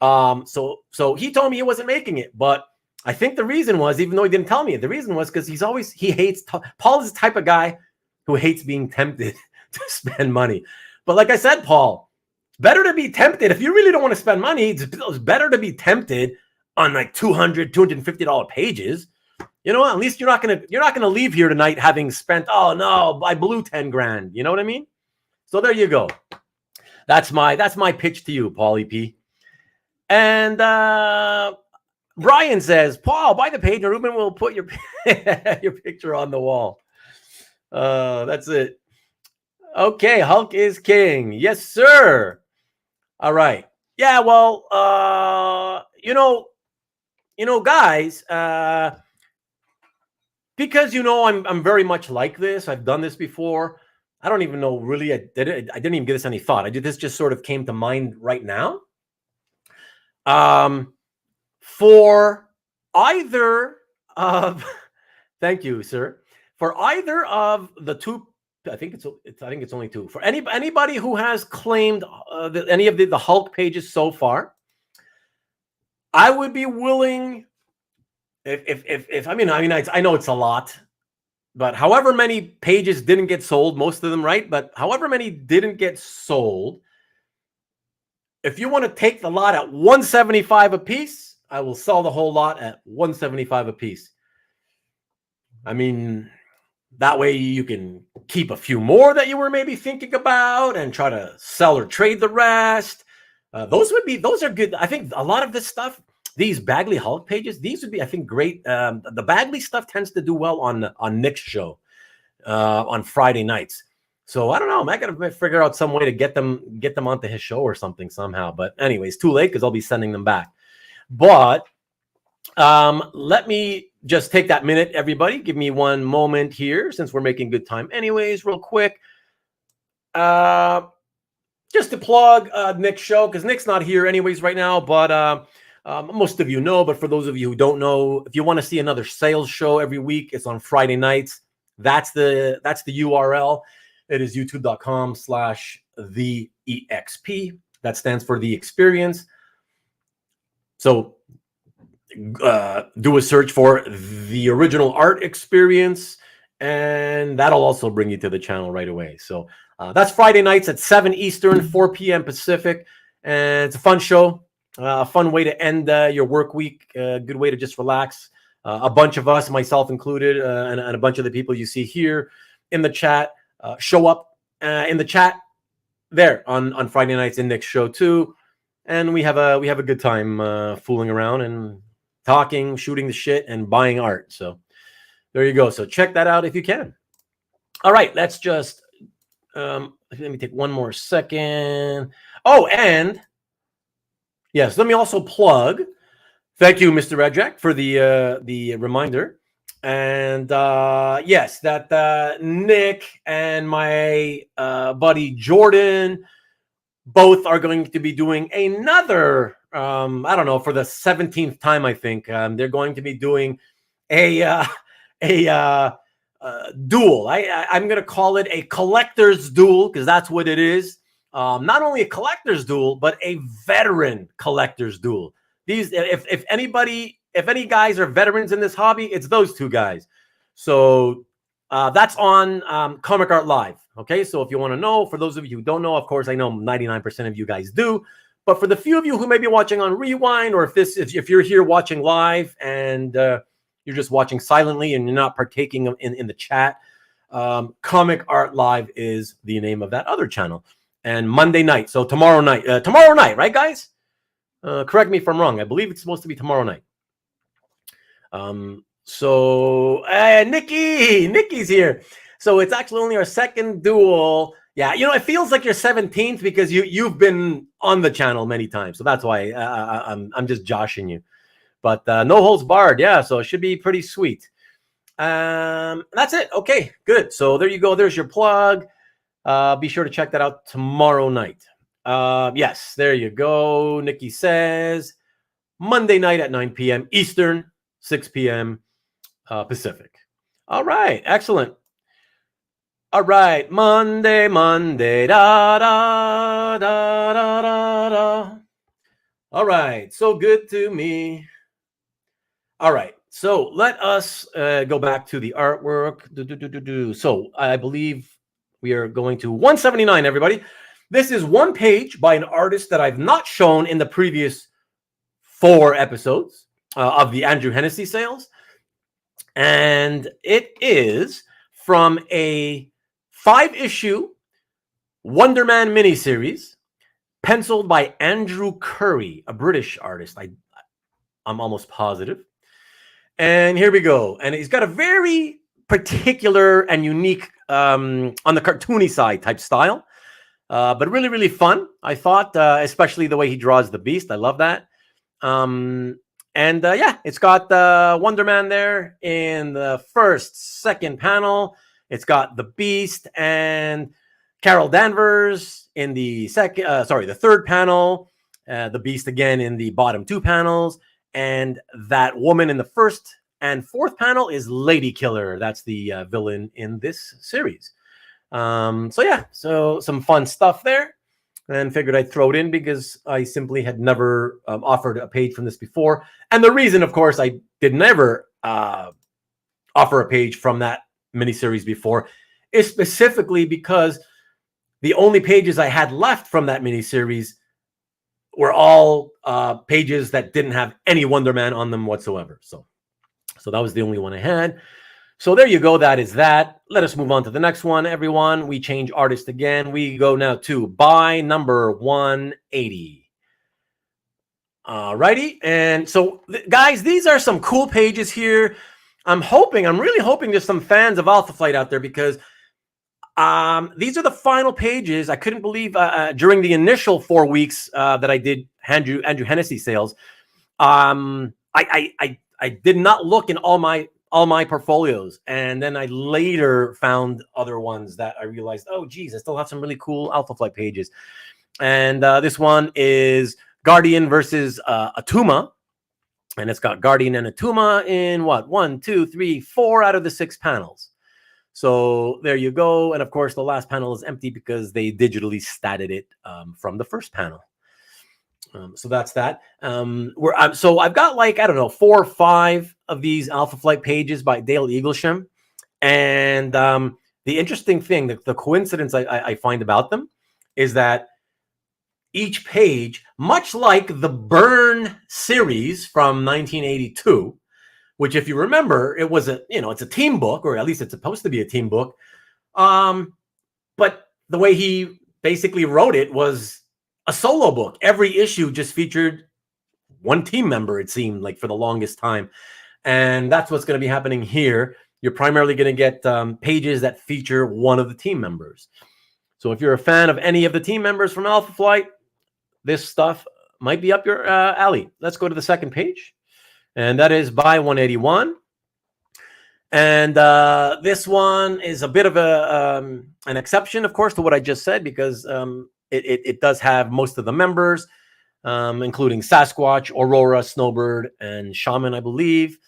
So he told me he wasn't making it, but I think the reason was, even though he didn't tell me, the reason was because he hates, Paul is the type of guy who hates being tempted to spend money. But like I said, Paul, better to be tempted. If you really don't want to spend money, it's better to be tempted on like $250 pages. At least you're not gonna leave here tonight having spent, oh no, I blew 10 grand. You know what I mean? So there you go. That's my pitch to you, Paulie P. And Brian says, Paul, buy the page and Ruben will put your picture on the wall. That's it. Okay, Hulk is king. Yes, sir. All right. Yeah, well, guys, because I'm very much like this. I've done this before. I don't even know really. I didn't even give this any thought. This just sort of came to mind right now. For either of, thank you, sir. For either of the two, I think it's only two. For anybody who has claimed any of the Hulk pages so far, I would be willing. If I know it's a lot, but however many pages didn't get sold, most of them, right? But however many didn't get sold, if you want to take the lot at $175 a piece, I will sell the whole lot at $175 a piece. I mean, that way you can keep a few more that you were maybe thinking about and try to sell or trade the rest. Those are good. I think a lot of this stuff, these Bagley Hulk pages, these would be, I think, great. The Bagley stuff tends to do well on Nick's show on Friday nights. So I don't know. I got to figure out some way to get them onto his show or something somehow. But anyways, too late because I'll be sending them back. But let me just take that minute, everybody. Give me one moment here since we're making good time. Anyways, real quick. Just to plug Nick's show because Nick's not here anyways right now. But most of you know. But for those of you who don't know, if you want to see another sales show every week, it's on Friday nights. That's the URL. It is youtube.com/theexp. That stands for The Experience. So do a search for The Original Art Experience, and that'll also bring you to the channel right away. So that's Friday nights at 7 Eastern, 4 p.m. Pacific. And it's a fun show, a fun way to end your work week, a good way to just relax. A bunch of us, myself included, and a bunch of the people you see here in the chat, show up in the chat there on Friday nights in Nick's show too, and we have a good time fooling around and talking, shooting the shit, and buying art. So there you go. So check that out if you can. All right, let's just let me take one more second. Oh, and yes, let me also plug. Thank you, Mr. Rajak, for the reminder. And yes, that Nick and my buddy Jordan both are going to be doing another, I don't know, for the 17th time, I think. They're going to be doing a duel. I'm going to call it a collector's duel because that's what it is. Not only a collector's duel, but a veteran collector's duel. These, if any guys are veterans in this hobby, it's those two guys. So that's on Comic Art Live. Okay, so if you want to know, for those of you who don't know, of course, I know 99% of you guys do. But for the few of you who may be watching on Rewind, or if you're here watching live and you're just watching silently and you're not partaking in the chat, Comic Art Live is the name of that other channel. And Monday night, so tomorrow night, right, guys? Correct me if I'm wrong. I believe it's supposed to be tomorrow night. So Nikki's here. So it's actually only our second duel. Yeah, it feels like your 17th because you've been on the channel many times. So that's why I'm just joshing you. But no holds barred. Yeah, so it should be pretty sweet. That's it. Okay, good. So there you go. There's your plug. Be sure to check that out tomorrow night. Yes, there you go. Nikki says Monday night at 9 p.m. Eastern, 6 p.m. Pacific. All right, excellent. All right, Monday, da da da da da da. All right, so good to me. All right, so let us go back to the artwork. So I believe we are going to 179, everybody. This is one page by an artist that I've not shown in the previous 4 episodes of the Andrew Hennessy sales. And it is from a 5-issue Wonder Man miniseries, penciled by Andrew Currie, a British artist. I'm almost positive. And here we go. And he's got a very particular and unique, on the cartoony side type style. But really, really fun. I thought, especially the way he draws the beast. I love that. And yeah, it's got Wonder Man there in the second panel. It's got the Beast and Carol Danvers in the the third panel. The Beast again in the bottom two panels, and that woman in the first and fourth panel is Lady Killer. That's the villain in this series. So yeah, so some fun stuff there, and figured I'd throw it in because I simply had never offered a page from this before. And the reason, of course, I did never offer a page from that miniseries before is specifically because the only pages I had left from that miniseries were all pages that didn't have any Wonder Man on them whatsoever. So that was the only one I had. So there you go. That is that. Let us move on to the next one, everyone. We change artist again. We go now to by number 180. Alrighty. And so, guys, these are some cool pages here. I'm really hoping there's some fans of Alpha Flight out there because these are the final pages. I couldn't believe during the initial 4 weeks that I did Andrew Hennessy sales. I did not look in all my portfolios, and then I later found other ones that I realized, oh geez, I still have some really cool Alpha Flight pages. And this one is Guardian versus Atuma, and it's got Guardian and Atuma in what, 1, 2, 3, 4 out of the 6 panels. So there you go. And of course, the last panel is empty because they digitally statted it from the first panel. So that's that. So I've got like, I don't know, 4 or 5 of these Alpha Flight pages by Dale Eaglesham. And the interesting thing, the coincidence I find about them is that each page, much like the Burn series from 1982, which, if you remember, it was it's a team book, or at least it's supposed to be a team book. But the way he basically wrote it was a solo book. Every issue just featured one team member, it seemed like, for the longest time. And that's what's going to be happening here. You're primarily going to get pages that feature one of the team members. So if you're a fan of any of the team members from Alpha Flight, this stuff might be up your alley. Let's go to the second page. And that is by 181. And this one is a bit of an exception, of course, to what I just said, because it does have most of the members, including Sasquatch, Aurora, Snowbird, and Shaman, I believe.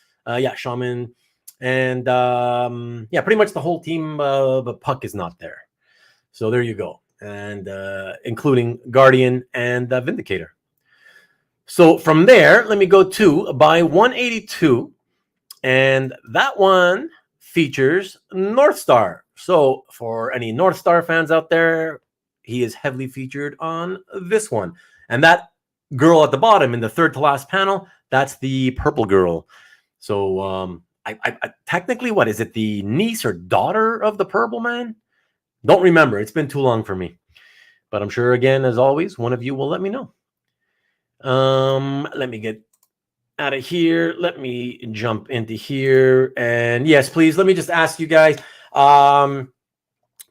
Shaman. And pretty much the whole team, but Puck is not there. So there you go. And including Guardian and Vindicator. So from there, let me go to by 182. And that one features Northstar. So for any Northstar fans out there, he is heavily featured on this one. And that girl at the bottom in the third to last panel, that's the purple girl. So I technically, what is it, the niece or daughter of the Purple Man? Don't remember. It's been too long for me. But I'm sure, again, as always, one of you will let me know. Let me get out of here. Let me jump into here. And yes, please, let me just ask you guys,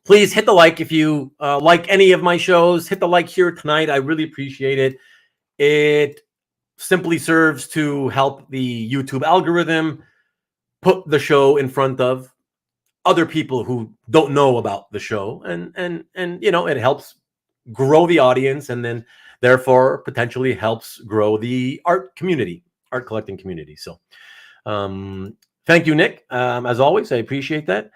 please hit the like if you like any of my shows. Hit the like here tonight. I really appreciate it. It simply serves to help the YouTube algorithm put the show in front of other people who don't know about the show, and it helps grow the audience, and then therefore potentially helps grow the art collecting community. So thank you, Nick. As always, I appreciate that.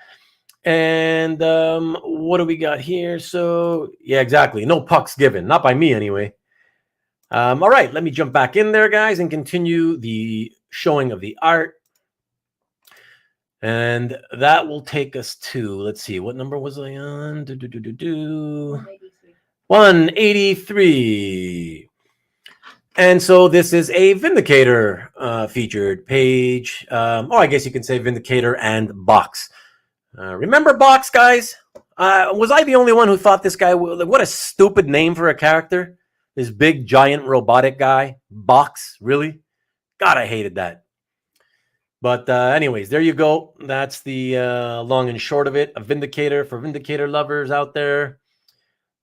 And what do we got here? So yeah, exactly, no pucks given, not by me anyway. All right, let me jump back in there, guys, and continue the showing of the art. And that will take us to, let's see, what number was I on? 183. And so this is a Vindicator featured page. I guess you can say Vindicator and Box. Remember Box, guys? Was I the only one who thought this guy, what a stupid name for a character? This big, giant, robotic guy. Box, really? God, I hated that. But anyways, there you go. That's the long and short of it. A Vindicator for Vindicator lovers out there.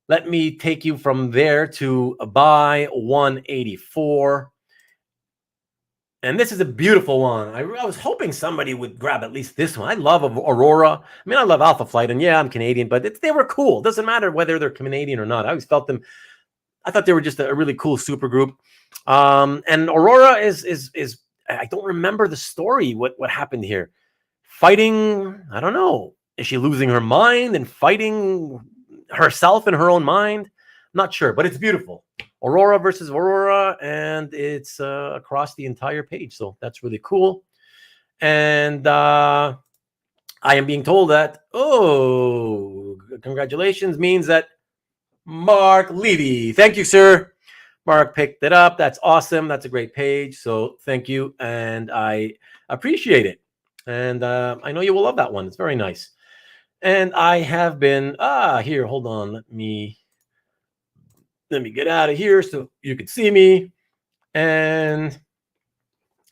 Let me take you from there to by 184. And this is a beautiful one. I was hoping somebody would grab at least this one. I love Aurora. I mean, I love Alpha Flight, and yeah, I'm Canadian, but they were cool. It doesn't matter whether they're Canadian or not. I always felt them. I thought they were just a really cool super group. And Aurora is I don't remember the story. What happened here? Fighting. I don't know. Is she losing her mind and fighting herself in her own mind? Not sure, but it's beautiful. Aurora versus Aurora, and it's across the entire page. So that's really cool. And I am being told that, congratulations means that Mark Levy. Thank you, sir. Mark picked it up. That's awesome. That's a great page. So thank you. And I appreciate it. And I know you will love that one. It's very nice. And I have been, here, hold on. Let me get out of here so you can see me. And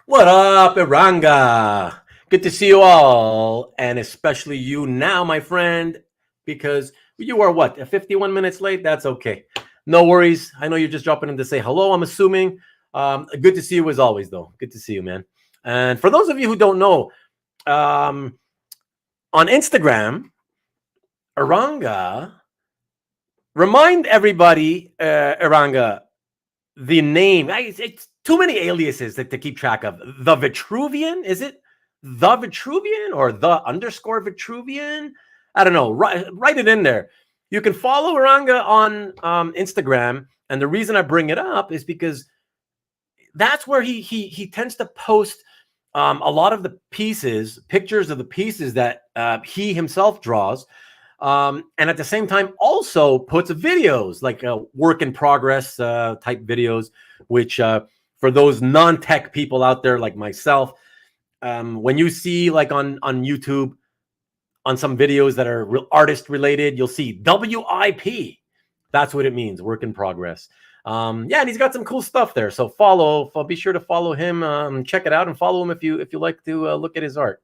what up, Iranga? Good to see you all, and especially you now, my friend, because you are what, 51 minutes late? That's okay. No worries. I know you're just dropping in to say hello, I'm assuming. Good to see you as always, though. Good to see you, man. And for those of you who don't know, on Instagram, Iranga, remind everybody, Iranga, the name. It's too many aliases to keep track of. The Vitruvian, is it? The Vitruvian or the _ Vitruvian? I don't know. Write it in there. You can follow Iranga on Instagram, and the reason I bring it up is because that's where he tends to post a lot of the pictures of the pieces that he himself draws, and at the same time also puts videos like work in progress type videos, which for those non-tech people out there like myself, when you see like on YouTube, on some videos that are artist related, you'll see WIP. That's what it means, work in progress. Yeah, and he's got some cool stuff there. So be sure to follow him. Check it out and follow him if you like to look at his art.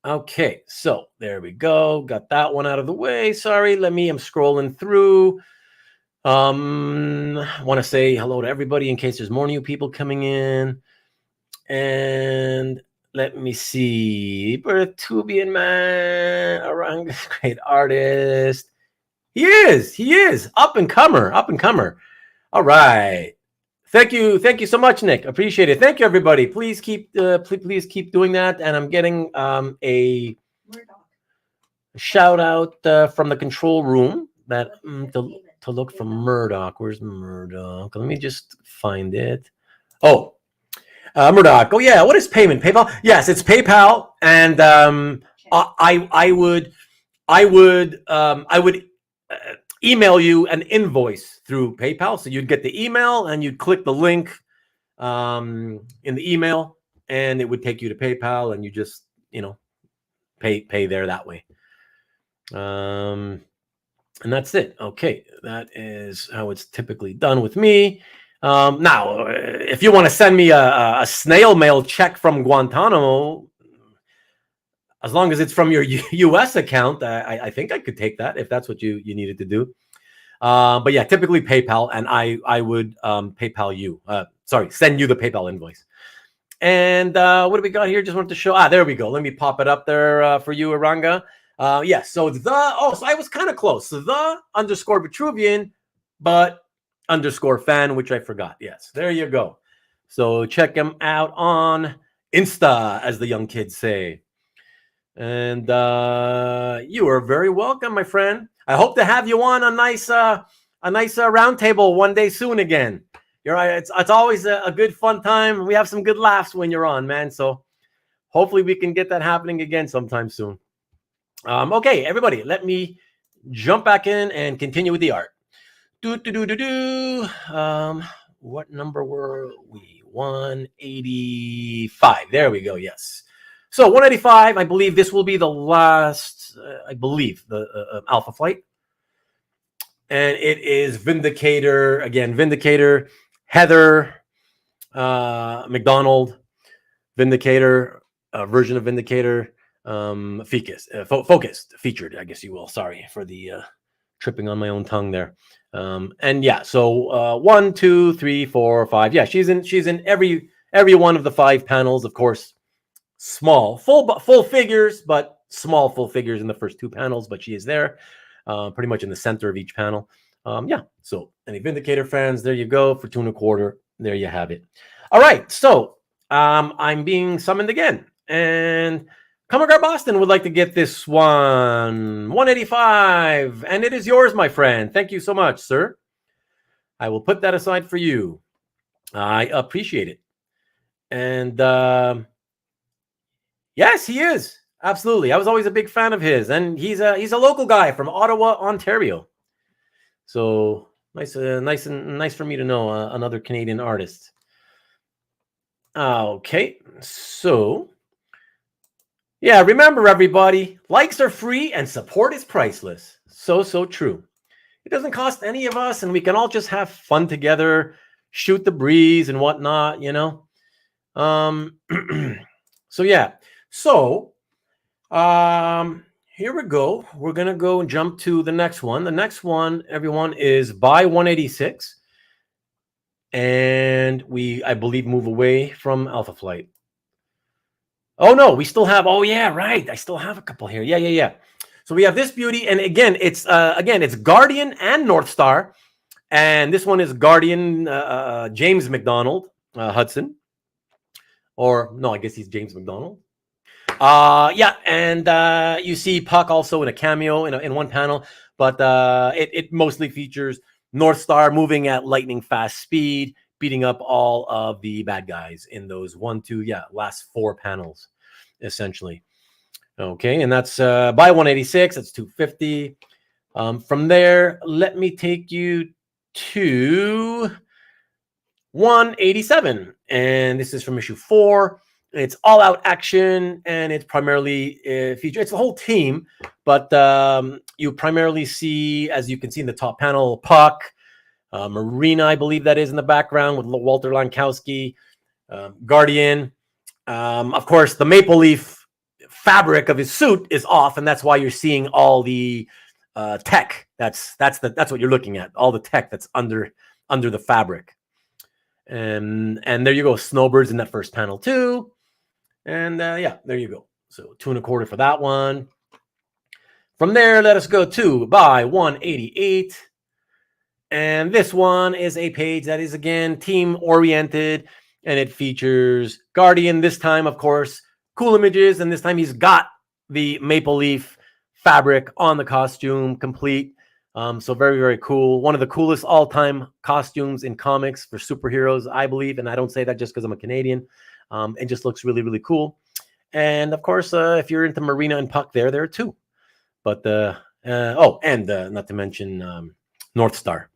Okay, so there we go. Got that one out of the way. Sorry, I'm scrolling through. I want to say hello to everybody in case there's more new people coming in. And let me see. Bertubian man, Aranga, great artist. He is up and comer. All right. Thank you so much, Nick. Appreciate it. Thank you, everybody. Please keep doing that. And I'm getting a shout out from the control room that to look for Murdoch. Where's Murdoch? Let me just find it. Oh, Murdoch. Oh yeah. What is payment? PayPal? Yes, it's PayPal. And I would email you an invoice through PayPal. So you'd get the email and you'd click the link in the email, and it would take you to PayPal, and you just pay there that way. And that's it. Okay, that is how it's typically done with me. Now, if you want to send me a snail mail check from Guantanamo, as long as it's from your U.S. account, I think I could take that if that's what you needed to do. But yeah, typically PayPal, and I would PayPal you. Send you the PayPal invoice. And what do we got here? Just wanted to show. There we go. Let me pop it up there for you, Iranga. Yes. So so I was kind of close. So the _ Vitruvian, but _fan, which I forgot. Yes, there you go. So check him out on Insta, as the young kids say. And you are very welcome, my friend. I hope to have you on a nice round table one day soon again. You're right. It's always a good fun time. We have some good laughs when you're on, man. So hopefully we can get that happening again sometime soon. Okay, everybody, let me jump back in and continue with the art. What number were we? 185. There we go. Yes. So 185. I believe this will be the last. The Alpha Flight, and it is Vindicator again. Vindicator, Heather, McDonald, Vindicator, version of Vindicator, focused, featured, I guess you will. Sorry for the tripping on my own tongue there. And yeah, so 1, 2, 3, 4, 5. Yeah, she's in every Every one of the 5 panels, of course, small, full figures, but small full figures in the first 2 panels. But she is there, pretty much in the center of each panel. Yeah. So any Vindicator fans, there you go for 2 1/4. There you have it. All right. So I'm being summoned again, and Comic Boston would like to get this one 185, and it is yours, my friend. Thank you so much, sir. I will put that aside for you. I appreciate it. And yes, he is. Absolutely. I was always a big fan of his, and he's a local guy from Ottawa, Ontario. So nice for me to know another Canadian artist. Okay, so yeah, remember everybody, likes are free and support is priceless. So true. It doesn't cost any of us, and we can all just have fun together, shoot the breeze and whatnot, you know. So yeah. So here we go. We're gonna go and jump to the next one. The next one, everyone, is by 186. And I believe, move away from Alpha Flight. Oh no, we still have. Oh yeah, right. I still have a couple here. Yeah. So we have this beauty, and again, it's Guardian and North Star, and this one is Guardian James McDonald Hudson, or no, I guess he's James McDonald. Yeah, and you see Puck also in a cameo in one panel, but it mostly features North Star moving at lightning fast speed, beating up all of the bad guys in those last 4 panels, essentially. Okay, and that's by 186. That's 250. From there, let me take you to 187, and this is from issue 4. It's all out action, and it's primarily it's the whole team, but you primarily see, as you can see in the top panel, Puck, Marina, I believe that is in the background with Walter Lankowski, Guardian. Of course, the maple leaf fabric of his suit is off, and that's why you're seeing all the tech. That's what you're looking at. All the tech that's under the fabric. And there you go, snowbirds in that first panel too. And yeah, there you go. So 2 1/4 for that one. From there, let us go to by 188. And this one is a page that is, again, team oriented, and it features Guardian this time, of course, cool images, and this time he's got the maple leaf fabric on the costume complete. So very, very cool. One of the coolest all-time costumes in comics for superheroes, I believe, and I don't say that just because I'm a Canadian. It just looks really, really cool. And of course, if you're into Marina and Puck, there too. But not to mention North Star.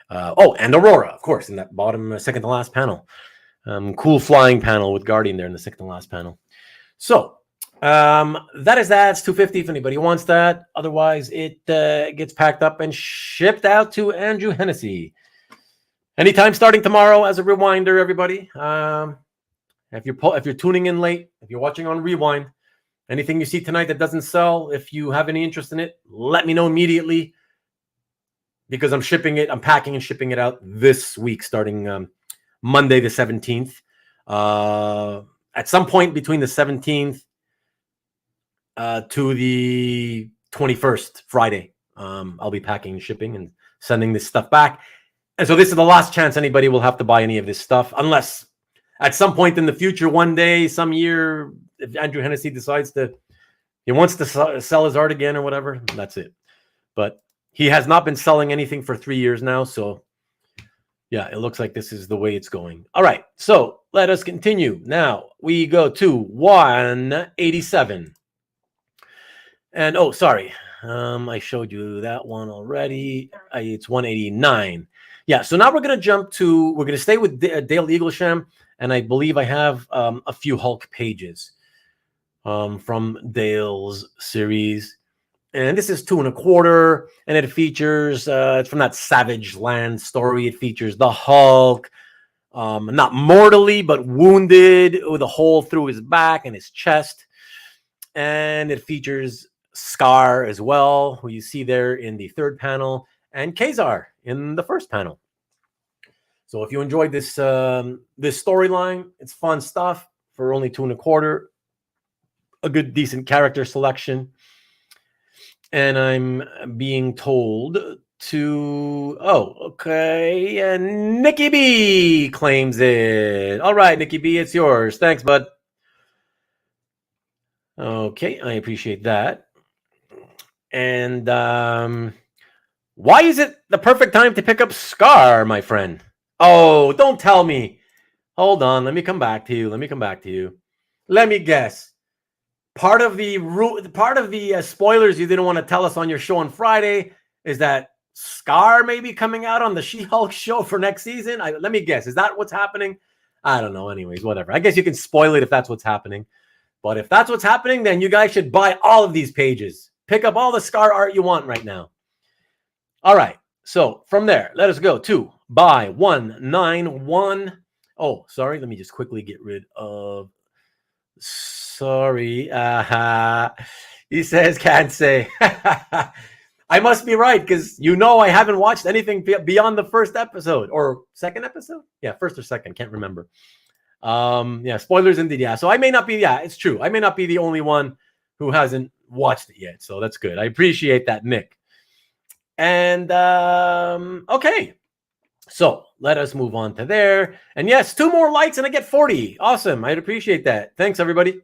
And Aurora, of course, in that bottom second to last panel. Cool flying panel with Guardian there in the second to last panel. So that is that. It's 250 if anybody wants that. Otherwise, it gets packed up and shipped out to Andrew Hennessy. Anytime starting tomorrow, as a reminder, everybody. If you're tuning in late, if you're watching on Rewind, anything you see tonight that doesn't sell, if you have any interest in it, let me know immediately, because I'm shipping it. I'm packing and shipping it out this week, starting Monday the 17th. At some point between the 17th to the 21st, Friday, I'll be packing and shipping and sending this stuff back. And so this is the last chance anybody will have to buy any of this stuff, unless at some point in the future, one day, some year, if Andrew Hennessy decides he wants to sell his art again or whatever, that's it. But he has not been selling anything for 3 years now. So yeah, it looks like this is the way it's going. All right. So let us continue. Now we go to 187. And sorry. I showed you that one already. It's 189. Yeah. So now we're going to stay with Dale Eaglesham. And I believe I have a few Hulk pages from Dale's series. And this is 2 1/4. And it features, it's from that Savage Land story. It features the Hulk, not mortally, but wounded with a hole through his back and his chest. And it features Scar as well, who you see there in the third panel, and Kazar in the first panel. So if you enjoyed this this storyline, it's fun stuff for only 2.25. A good, decent character selection. And I'm being told to, oh, okay. And Nikki B claims it. All right, Nikki B, it's yours. Thanks, bud. Okay, I appreciate that. And why is it the perfect time to pick up Scar, my friend? Oh, don't tell me. Hold on, let me come back to you. Let me guess. Part of the spoilers you didn't want to tell us on your show on Friday is that Scar may be coming out on the She-Hulk show for next season. Let me guess. Is that what's happening? I don't know. Anyways, whatever. I guess you can spoil it if that's what's happening. But if that's what's happening, then you guys should buy all of these pages. Pick up all the Scar art you want right now. All right. So from there, let us go to buy 191. Oh, sorry. Let me just quickly get rid of. Sorry. He says, can't say. I must be right because I haven't watched anything beyond the first episode or second episode. Yeah, first or second. Can't remember. Yeah, spoilers indeed. Yeah. So I may not be. Yeah, it's true. I may not be the only one who hasn't watched it yet. So that's good. I appreciate that, Nick. And okay. So let us move on to there. And yes, 2 more likes and I get 40. Awesome. I'd appreciate that. Thanks, everybody.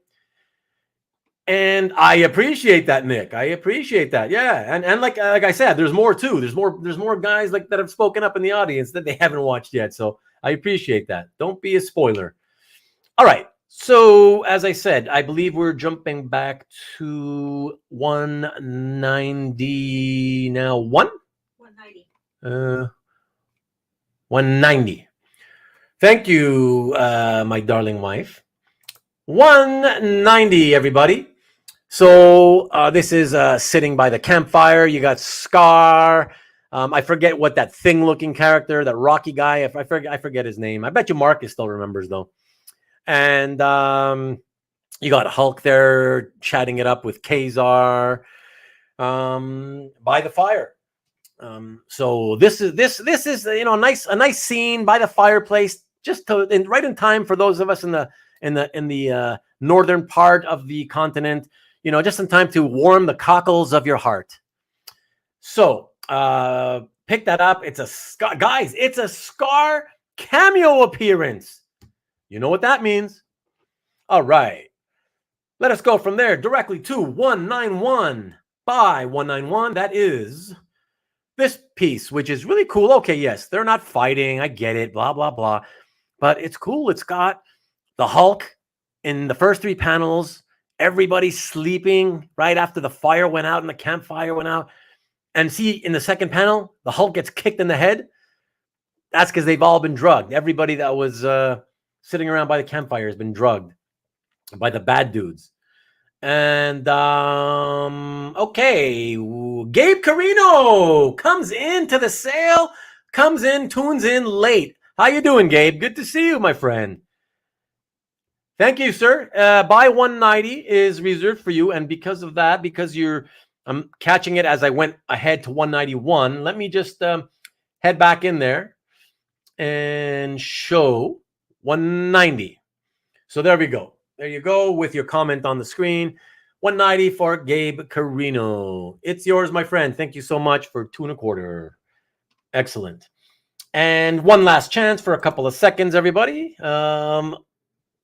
And I appreciate that, Nick. I appreciate that. Yeah. And like I said, there's more too. There's more guys like that have spoken up in the audience that they haven't watched yet. So I appreciate that. Don't be a spoiler. All right. So as I said, I believe we're jumping back to 190 now. 190. 190. Thank you, my darling wife. 190, everybody. So this is sitting by the campfire. You got Scar. I forget what that thing-looking character, that Rocky guy. I forget his name. I bet you Marcus still remembers though. And you got Hulk there chatting it up with Kazar by the fire. So this is a nice scene by the fireplace, just right in time for those of us in the northern part of the continent, just in time to warm the cockles of your heart. So pick that up. It's a Scar, guys. It's a Scar cameo appearance. You know what that means. All right. Let us go from there directly to 191 by 191. That is this piece, which is really cool. Okay, yes, they're not fighting. I get it, blah, blah, blah. But it's cool. It's got the Hulk in the first 3 panels. Everybody's sleeping right after the fire went out and the campfire went out. And see, in the second panel, the Hulk gets kicked in the head. That's because they've all been drugged. Everybody that was sitting around by the campfire has been drugged by the bad dudes. And okay, Gabe Carino comes into the sale, tunes in late. How you doing, Gabe? Good to see you, my friend. Thank you, sir. Buy 190 is reserved for you, and because of that, because I'm catching it as I went ahead to 191. Let me just head back in there and show 190. So there we go. There you go with your comment on the screen. 190 for Gabe Carino. It's yours, my friend. Thank you so much for 2.25. Excellent. And one last chance for a couple of seconds, everybody.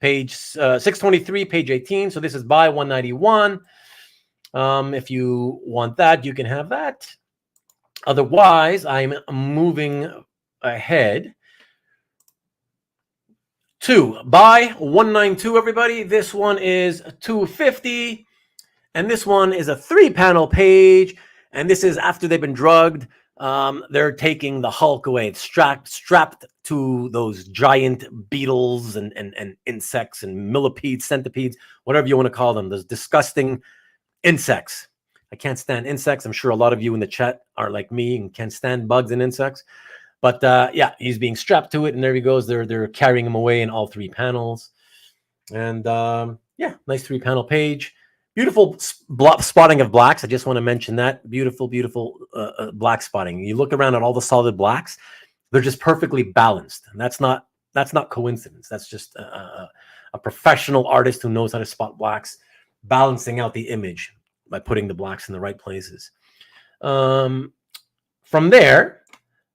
Page 623, page 18. So this is buy 191. If you want that, you can have that. Otherwise, I'm moving ahead to buy 192, everybody. This one is 250, and this one is a 3-panel page, and this is after they've been drugged. They're taking the Hulk away. It's strapped to those giant beetles and insects and millipedes, centipedes, whatever you want to call them. Those disgusting insects. I can't stand insects. I'm sure a lot of you in the chat are like me and can't stand bugs and insects. But yeah, he's being strapped to it, and there he goes. They're carrying him away in all 3 panels. And yeah, nice 3-panel page. Beautiful spotting of blacks. I just want to mention that. Beautiful, beautiful black spotting. You look around at all the solid blacks, They're just perfectly balanced, and that's not coincidence. That's just a professional artist who knows how to spot blacks, balancing out the image by putting the blacks in the right places. From there,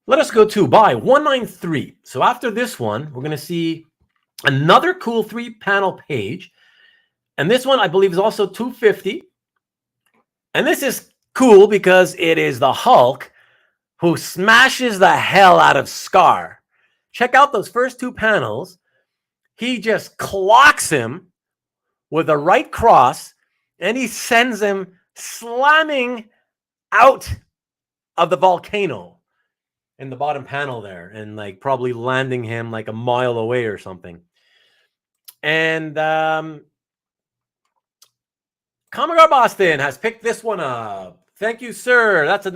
let us go to buy 193. So after this one, we're going to see another cool 3-panel page. And this one, I believe, is also 250. And this is cool because it is the Hulk who smashes the hell out of Scar. Check out those first 2 panels. He just clocks him with a right cross, and he sends him slamming out of the volcano in the bottom panel there, and like probably landing him like a mile away or something. And Comic Boston has picked this one up. Thank you, sir. That's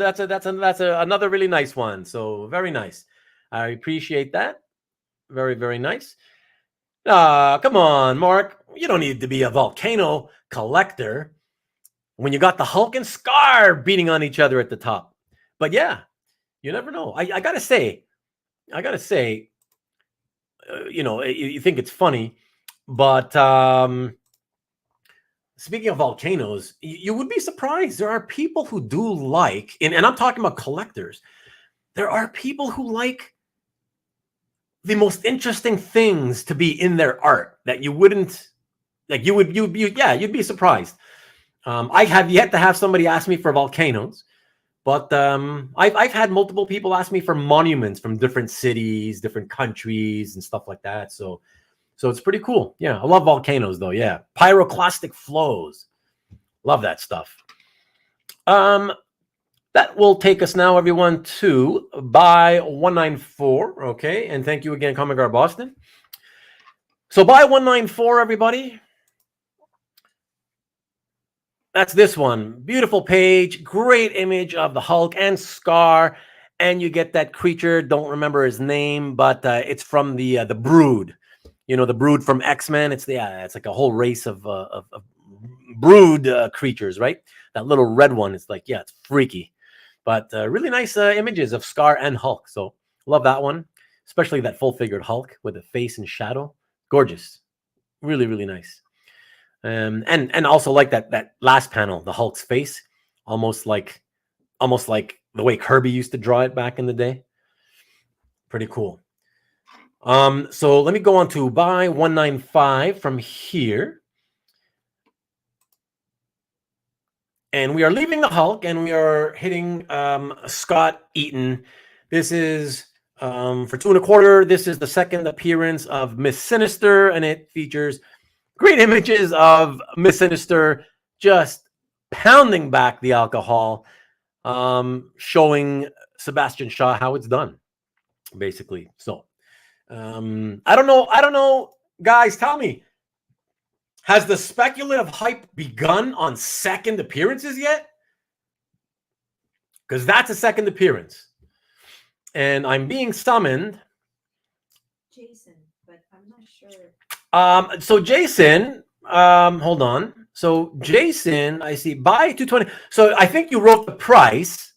another really nice one. So very nice. I appreciate that. Very, very nice. Come on, Mark. You don't need to be a volcano collector when you got the Hulk and Scar beating on each other at the top. But yeah, you never know. I gotta say, you know, you think it's funny, but speaking of volcanoes, you would be surprised. There are people who do like, and I'm talking about collectors. There are people who like the most interesting things to be in their art that you wouldn't like. You'd be surprised. I have yet to have somebody ask me for volcanoes, but I've had multiple people ask me for monuments from different cities, different countries, and stuff like that. So it's pretty cool. Yeah, I love volcanoes though. Yeah, pyroclastic flows. Love that stuff. That will take us now, everyone, to buy 194. Okay, and thank you again, Comic Guard Boston. So buy 194, everybody. That's this one. Beautiful page, great image of the Hulk and Scar, and you get that creature. Don't remember his name, but it's from the Brood. You know, the Brood from X-Men. It's like a whole race of Brood creatures, right? That little red one is like, yeah, it's freaky. But really nice images of Scar and Hulk. So love that one, especially that full-figured Hulk with the face and shadow. Gorgeous. Really, really nice. And also like that last panel, the Hulk's face, almost like the way Kirby used to draw it back in the day. Pretty cool. So let me go on to buy 195 from here. And we are leaving the Hulk and we are hitting Scott Eaton. This is for 2.25. This is the second appearance of Miss Sinister, and it features great images of Miss Sinister just pounding back the alcohol, showing Sebastian Shaw how it's done, basically. So I don't know, guys, tell me, has the speculative hype begun on second appearances yet? Because that's a second appearance. And I'm being summoned. Jason, but I'm not sure. So Jason, hold on. So Jason, I see buy 220. So I think you wrote the price,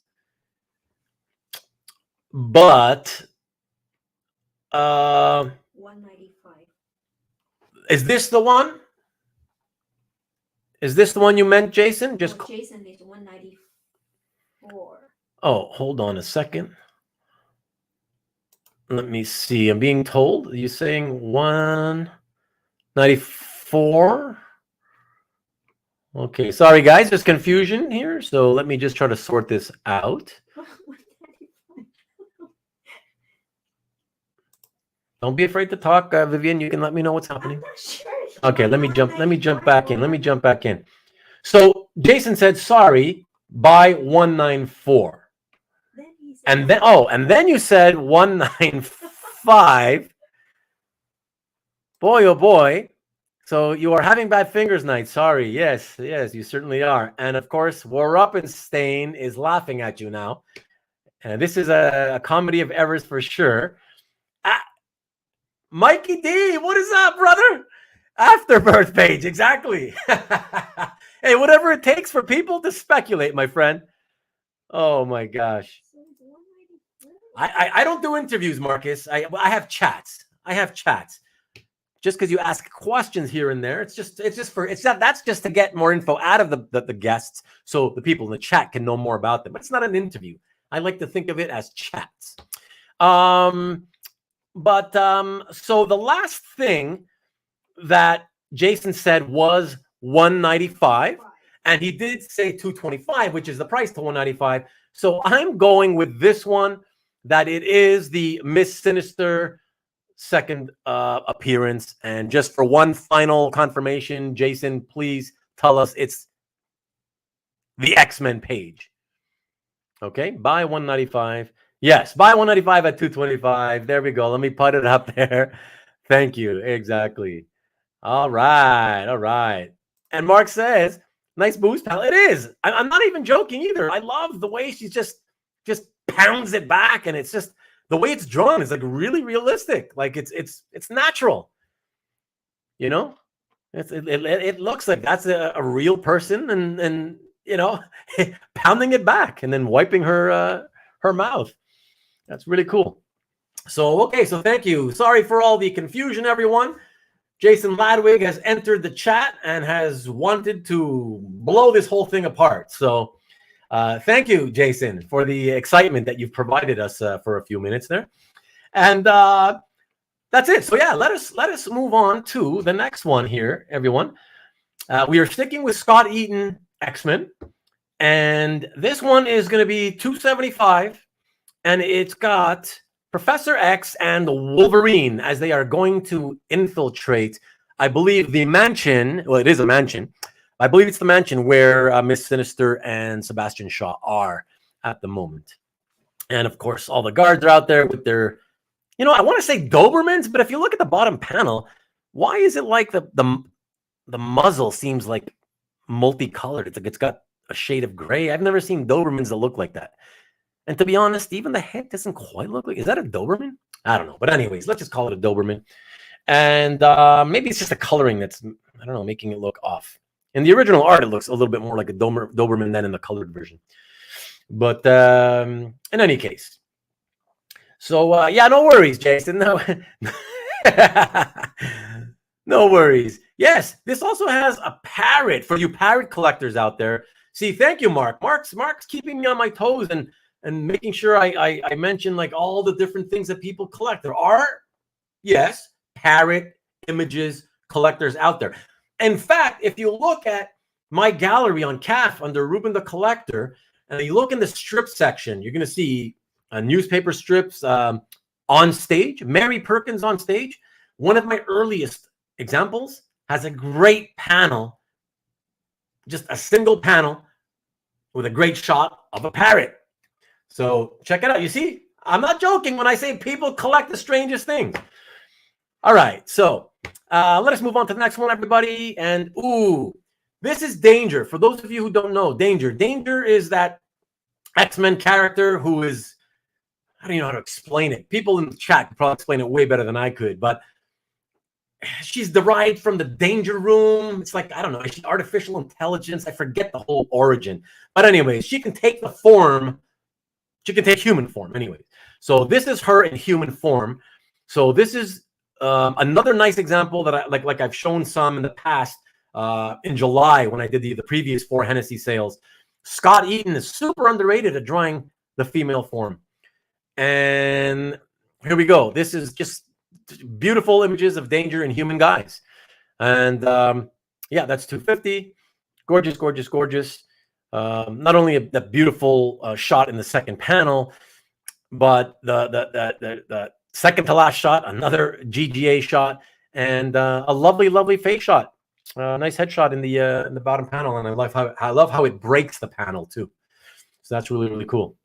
but 195. Is this the one? Is this the one you meant, Jason? Just Jason is 194. Oh, hold on a second. Let me see. I'm being told. Are you saying 194? Okay, sorry guys, there's confusion here. So let me just try to sort this out. Don't be afraid to talk, Vivian. You can let me know what's happening. I'm not sure. Okay, let me jump back in. So Jason said, sorry, buy 194. And then you said 195. Boy, oh boy. So you are having bad fingers night. Sorry. Yes, you certainly are. And of course, War Up and Stain is laughing at you now. And this is a comedy of errors for sure. Mikey D, what is up, brother? Afterbirth page, exactly. Hey, whatever it takes for people to speculate, my friend. Oh my gosh. I don't do interviews, Marcus. I have chats. I have chats. Just because you ask questions here and there, that's just to get more info out of the guests, so the people in the chat can know more about them. But it's not an interview. I like to think of it as chats. So the last thing that Jason said was 195, and he did say 225, which is the price to 195. So I'm going with this one, that it is the Miss Sinister second appearance. And just for one final confirmation, Jason, please tell us it's the X-Men page. Okay, buy 195. Yes, buy 195 at 225. There we go. Let me put it up there. Thank you. Exactly. All right. And Mark says, nice boost, pal. It is. I'm not even joking either. I love the way she's just pounds it back, and it's just the way it's drawn is like really realistic. Like it's natural. You know, it looks like that's a real person, and you know, pounding it back and then wiping her mouth. That's really cool. So okay, so thank you. Sorry for all the confusion, everyone. Jason Ladwig has entered the chat and has wanted to blow this whole thing apart. So thank you, Jason, for the excitement that you've provided us for a few minutes there. And that's it. So yeah, let us move on to the next one here, everyone. We are sticking with Scott Eaton X-Men, and this one is going to be 275, and it's got Professor X and Wolverine as they are going to infiltrate, I believe, the mansion. Well, it is a mansion. I believe it's the mansion where Miss Sinister and Sebastian Shaw are at the moment. And of course, all the guards are out there with their, you know, I want to say Dobermans, but if you look at the bottom panel, why is it like the muzzle seems like multicolored? It's like it's got a shade of gray. I've never seen Dobermans that look like that. And to be honest, even the head doesn't quite look like. Is that a Doberman? I don't know. But anyways, let's just call it a Doberman. And maybe it's just the coloring that's, I don't know, making it look off. In the original art, it looks a little bit more like a Doberman than in the colored version. But in any case. So, yeah, no worries, Jason. No, no worries. Yes, this also has a parrot for you parrot collectors out there. See, thank you, Mark. Mark's keeping me on my toes and making sure I mention like all the different things that people collect. There are, yes, parrot images collectors out there. In fact, if you look at my gallery on CAF under Ruben the Collector, and you look in the strip section, you're going to see newspaper strips on stage. Mary Perkins on stage. One of my earliest examples has a great panel, just a single panel with a great shot of a parrot. So check it out. You see, I'm not joking when I say people collect the strangest things. All right, so let us move on to the next one, everybody. And ooh, this is Danger. For those of you who don't know, Danger. Danger is that X-Men character who is, I don't know how to explain it. People in the chat could probably explain it way better than I could, but she's derived from the Danger Room. It's like, I don't know, she's artificial intelligence. I forget the whole origin. But anyways, she can take the form. She can take human form anyway. So this is her in human form. So this is another nice example that I like I've shown some in the past in July when I did the previous 4 Hennessy sales. Scott Eaton is super underrated at drawing the female form. And here we go. This is just beautiful images of Danger in human guise. And yeah, that's 250. Gorgeous, gorgeous, gorgeous. Not only a beautiful shot in the second panel, but the second to last shot, another GGA shot, and a lovely, lovely face shot. Nice headshot in the bottom panel, and I love how it breaks the panel too. So that's really, really cool.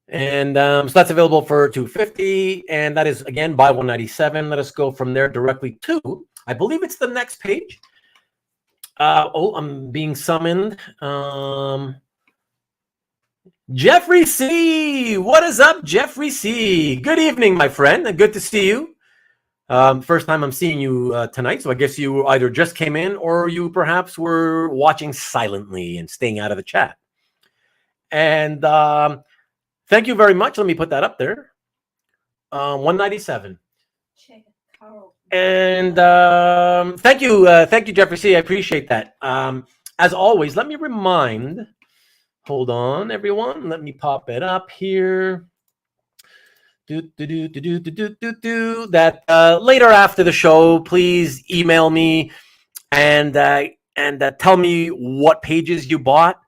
And so that's available for $250, and that is again buy 197. Let us go from there directly to, I believe it's the next page. Oh, I'm being summoned. Jeffrey C. What is up, Jeffrey C? Good evening, my friend. Good to see you. First time I'm seeing you tonight, so I guess you either just came in or you perhaps were watching silently and staying out of the chat. And Thank you very much. Let me put that up there. 197. Check Carl. And thank you, Jeffrey C. I appreciate that. As always, let me remind. Hold on, everyone. Let me pop it up here. That later after the show, please email me and tell me what pages you bought.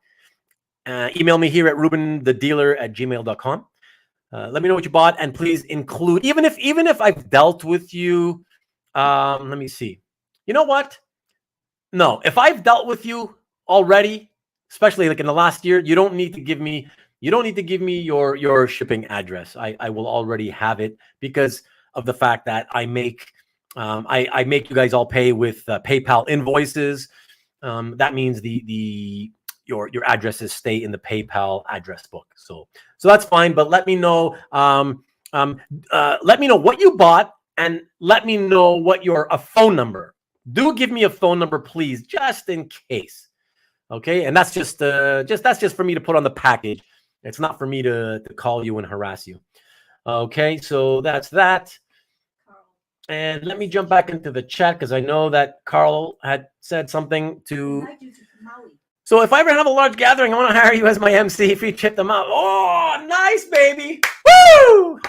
Email me here at rubenthedealer@gmail.com. Let me know what you bought, and please include, even if I've dealt with you. Let me see. You know what? No, if I've dealt with you already, especially like in the last year, you don't need to give me your shipping address. I will already have it because of the fact that I make I make you guys all pay with PayPal invoices. That means your addresses stay in the PayPal address book. So that's fine. But let me know. Let me know what you bought, and let me know what a phone number. Do give me a phone number, please, just in case. Okay, and that's just for me to put on the package. It's not for me to call you and harass you. Okay, so that's that. And let me jump back into the chat because I know that Carl had said something to. So if I ever have a large gathering, I want to hire you as my MC if you chip them out. Oh, nice, baby. Woo!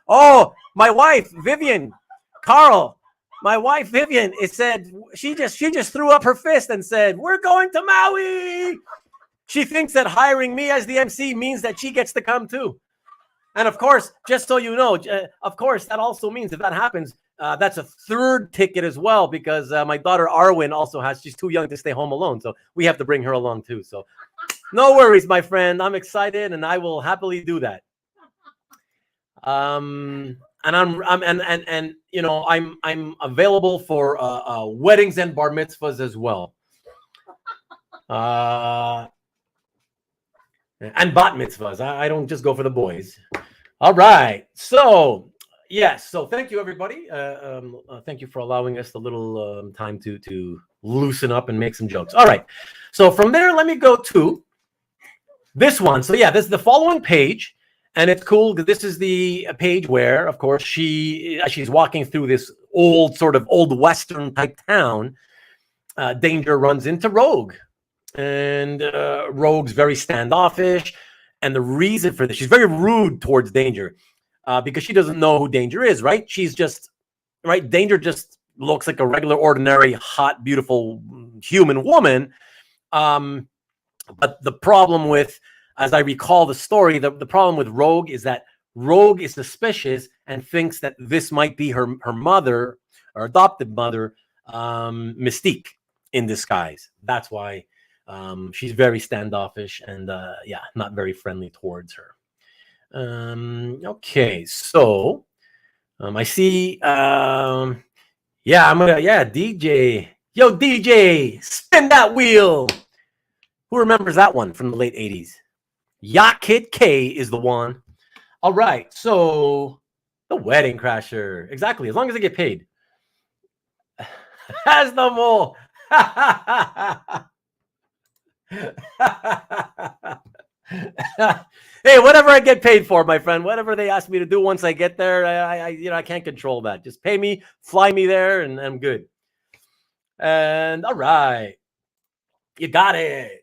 Oh, my wife, Vivian. Carl, my wife, Vivian, it said she just threw up her fist and said, "We're going to Maui." She thinks that hiring me as the MC means that she gets to come too. And of course, just so you know, of course, that also means if that happens, that's a third ticket as well, because my daughter Arwen also she's too young to stay home alone. So we have to bring her along too. So no worries, my friend. I'm excited and I will happily do that. And I'm you know, I'm available for weddings and bar mitzvahs as well. And bat mitzvahs. I don't just go for the boys. All right. So yes. So thank you, everybody. Thank you for allowing us a little time to loosen up and make some jokes. All right. So from there, let me go to this one. So yeah, this is the following page. And it's cool because this is the page where, of course, she's walking through this sort of old Western type town. Danger runs into Rogue. And Rogue's very standoffish. And the reason for this, she's very rude towards Danger because she doesn't know who Danger is, right? Danger just looks like a regular, ordinary, hot, beautiful human woman. But the problem with, as I recall the story, the problem with Rogue is that Rogue is suspicious and thinks that this might be her mother, or adopted mother, Mystique, in disguise. That's why she's very standoffish and not very friendly towards her. Okay, so I see. DJ. Yo, DJ, spin that wheel. Who remembers that one from the late 80s? Yacht Kid K is the one. All right, so the Wedding Crasher. Exactly, as long as I get paid. As the mole. Hey, whatever I get paid for, my friend, whatever they ask me to do once I get there, I can't control that. Just pay me, fly me there, and I'm good. And all right, you got it.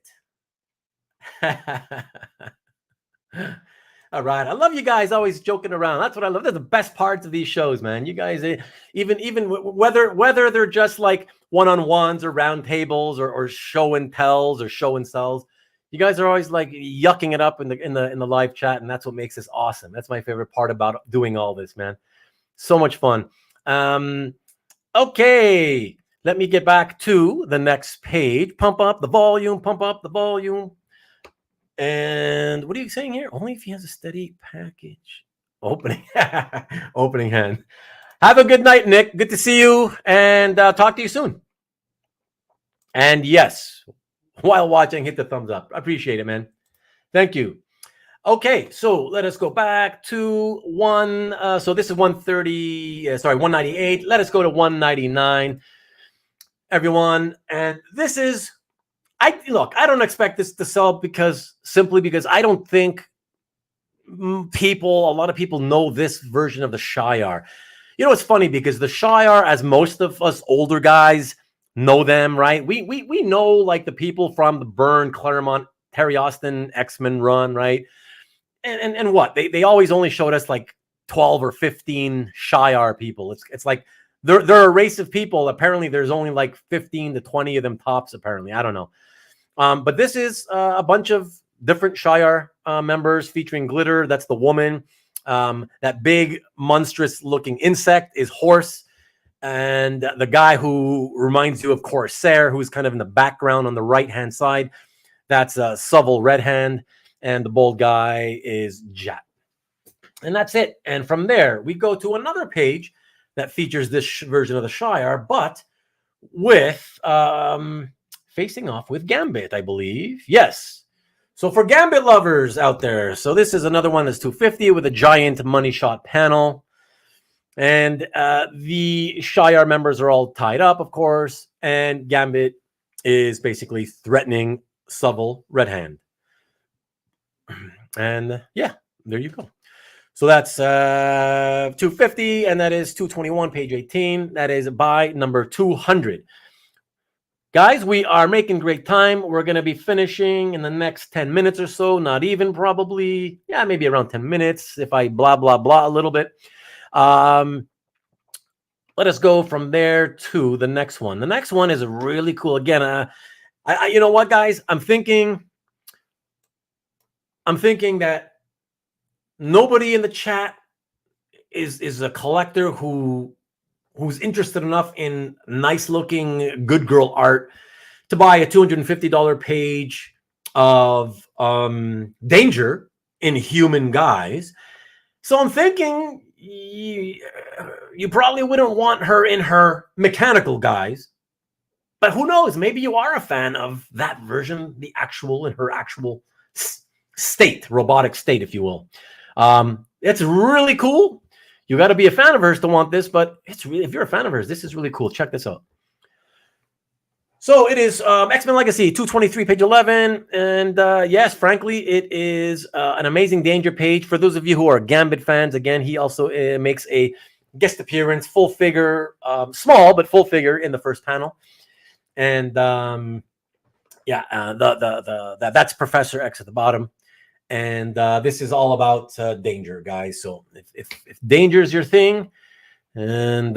All right, I love you guys always joking around. That's what I love. They're the best parts of these shows, man. You guys, even whether they're just like one-on-ones or round tables or show and tells or show and sells, you guys are always like yucking it up in the live chat, and that's what makes this awesome. That's my favorite part about doing all this, man. So much fun. Okay, let me get back to the next page. Pump up the volume. Pump up the volume. And what are you saying here? Only if he has a steady package. Opening hand. Have a good night, Nick. Good to see you, and talk to you soon. And yes, while watching, hit the thumbs up. I appreciate it, man. Thank you. Okay, so let us go back to one. So this is 198. Let us go to 199, everyone. And this is I don't expect this to sell simply because I don't think a lot of people know this version of the Shiar. You know, it's funny because the Shiar, as most of us older guys know them, right? We know like the people from the Byrne, Claremont, Terry Austin X-Men run, right? And what they always only showed us like 12 or 15 Shiar people. It's like they're a race of people. Apparently, there's only like 15 to 20 of them tops. Apparently, I don't know. But this is a bunch of different Shiar members featuring Glitter. That's the woman. That big, monstrous-looking insect is Horse. And the guy who reminds you of Corsair, who's kind of in the background on the right-hand side, that's Suvil Redhand. And the bold guy is Jat. And that's it. And from there, we go to another page that features this version of the Shiar, but with facing off with Gambit, I believe. Yes. So for Gambit lovers out there, so this is another one that's 250 with a giant money shot panel. And the Shiar members are all tied up, of course. And Gambit is basically threatening Suvil Redhand. And yeah, there you go. So that's 250, and that is 221, page 18. That is by number 200. Guys, we are making great time. We're going to be finishing in the next 10 minutes or so, not even probably, maybe around 10 minutes if I blah, blah, blah a little bit. Let us go from there to the next one. The next one is really cool. Again, you know what, guys? I'm thinking that nobody in the chat is a collector who's interested enough in nice looking good girl art to buy a $250 page of Danger in human guise. So I'm thinking you probably wouldn't want her in her mechanical guise, but who knows? Maybe you are a fan of that version, in her actual state, robotic state, if you will. It's really cool. You got to be a fan of hers to want this, but if you're a fan of hers, this is really cool. Check this out. So it is X-Men Legacy 223, page 11. And yes, frankly, it is an amazing Danger page. For those of you who are Gambit fans, again, he also makes a guest appearance, full figure, small, but full figure in the first panel. And that's Professor X at the bottom. And this is all about Danger, guys. So if Danger is your thing, and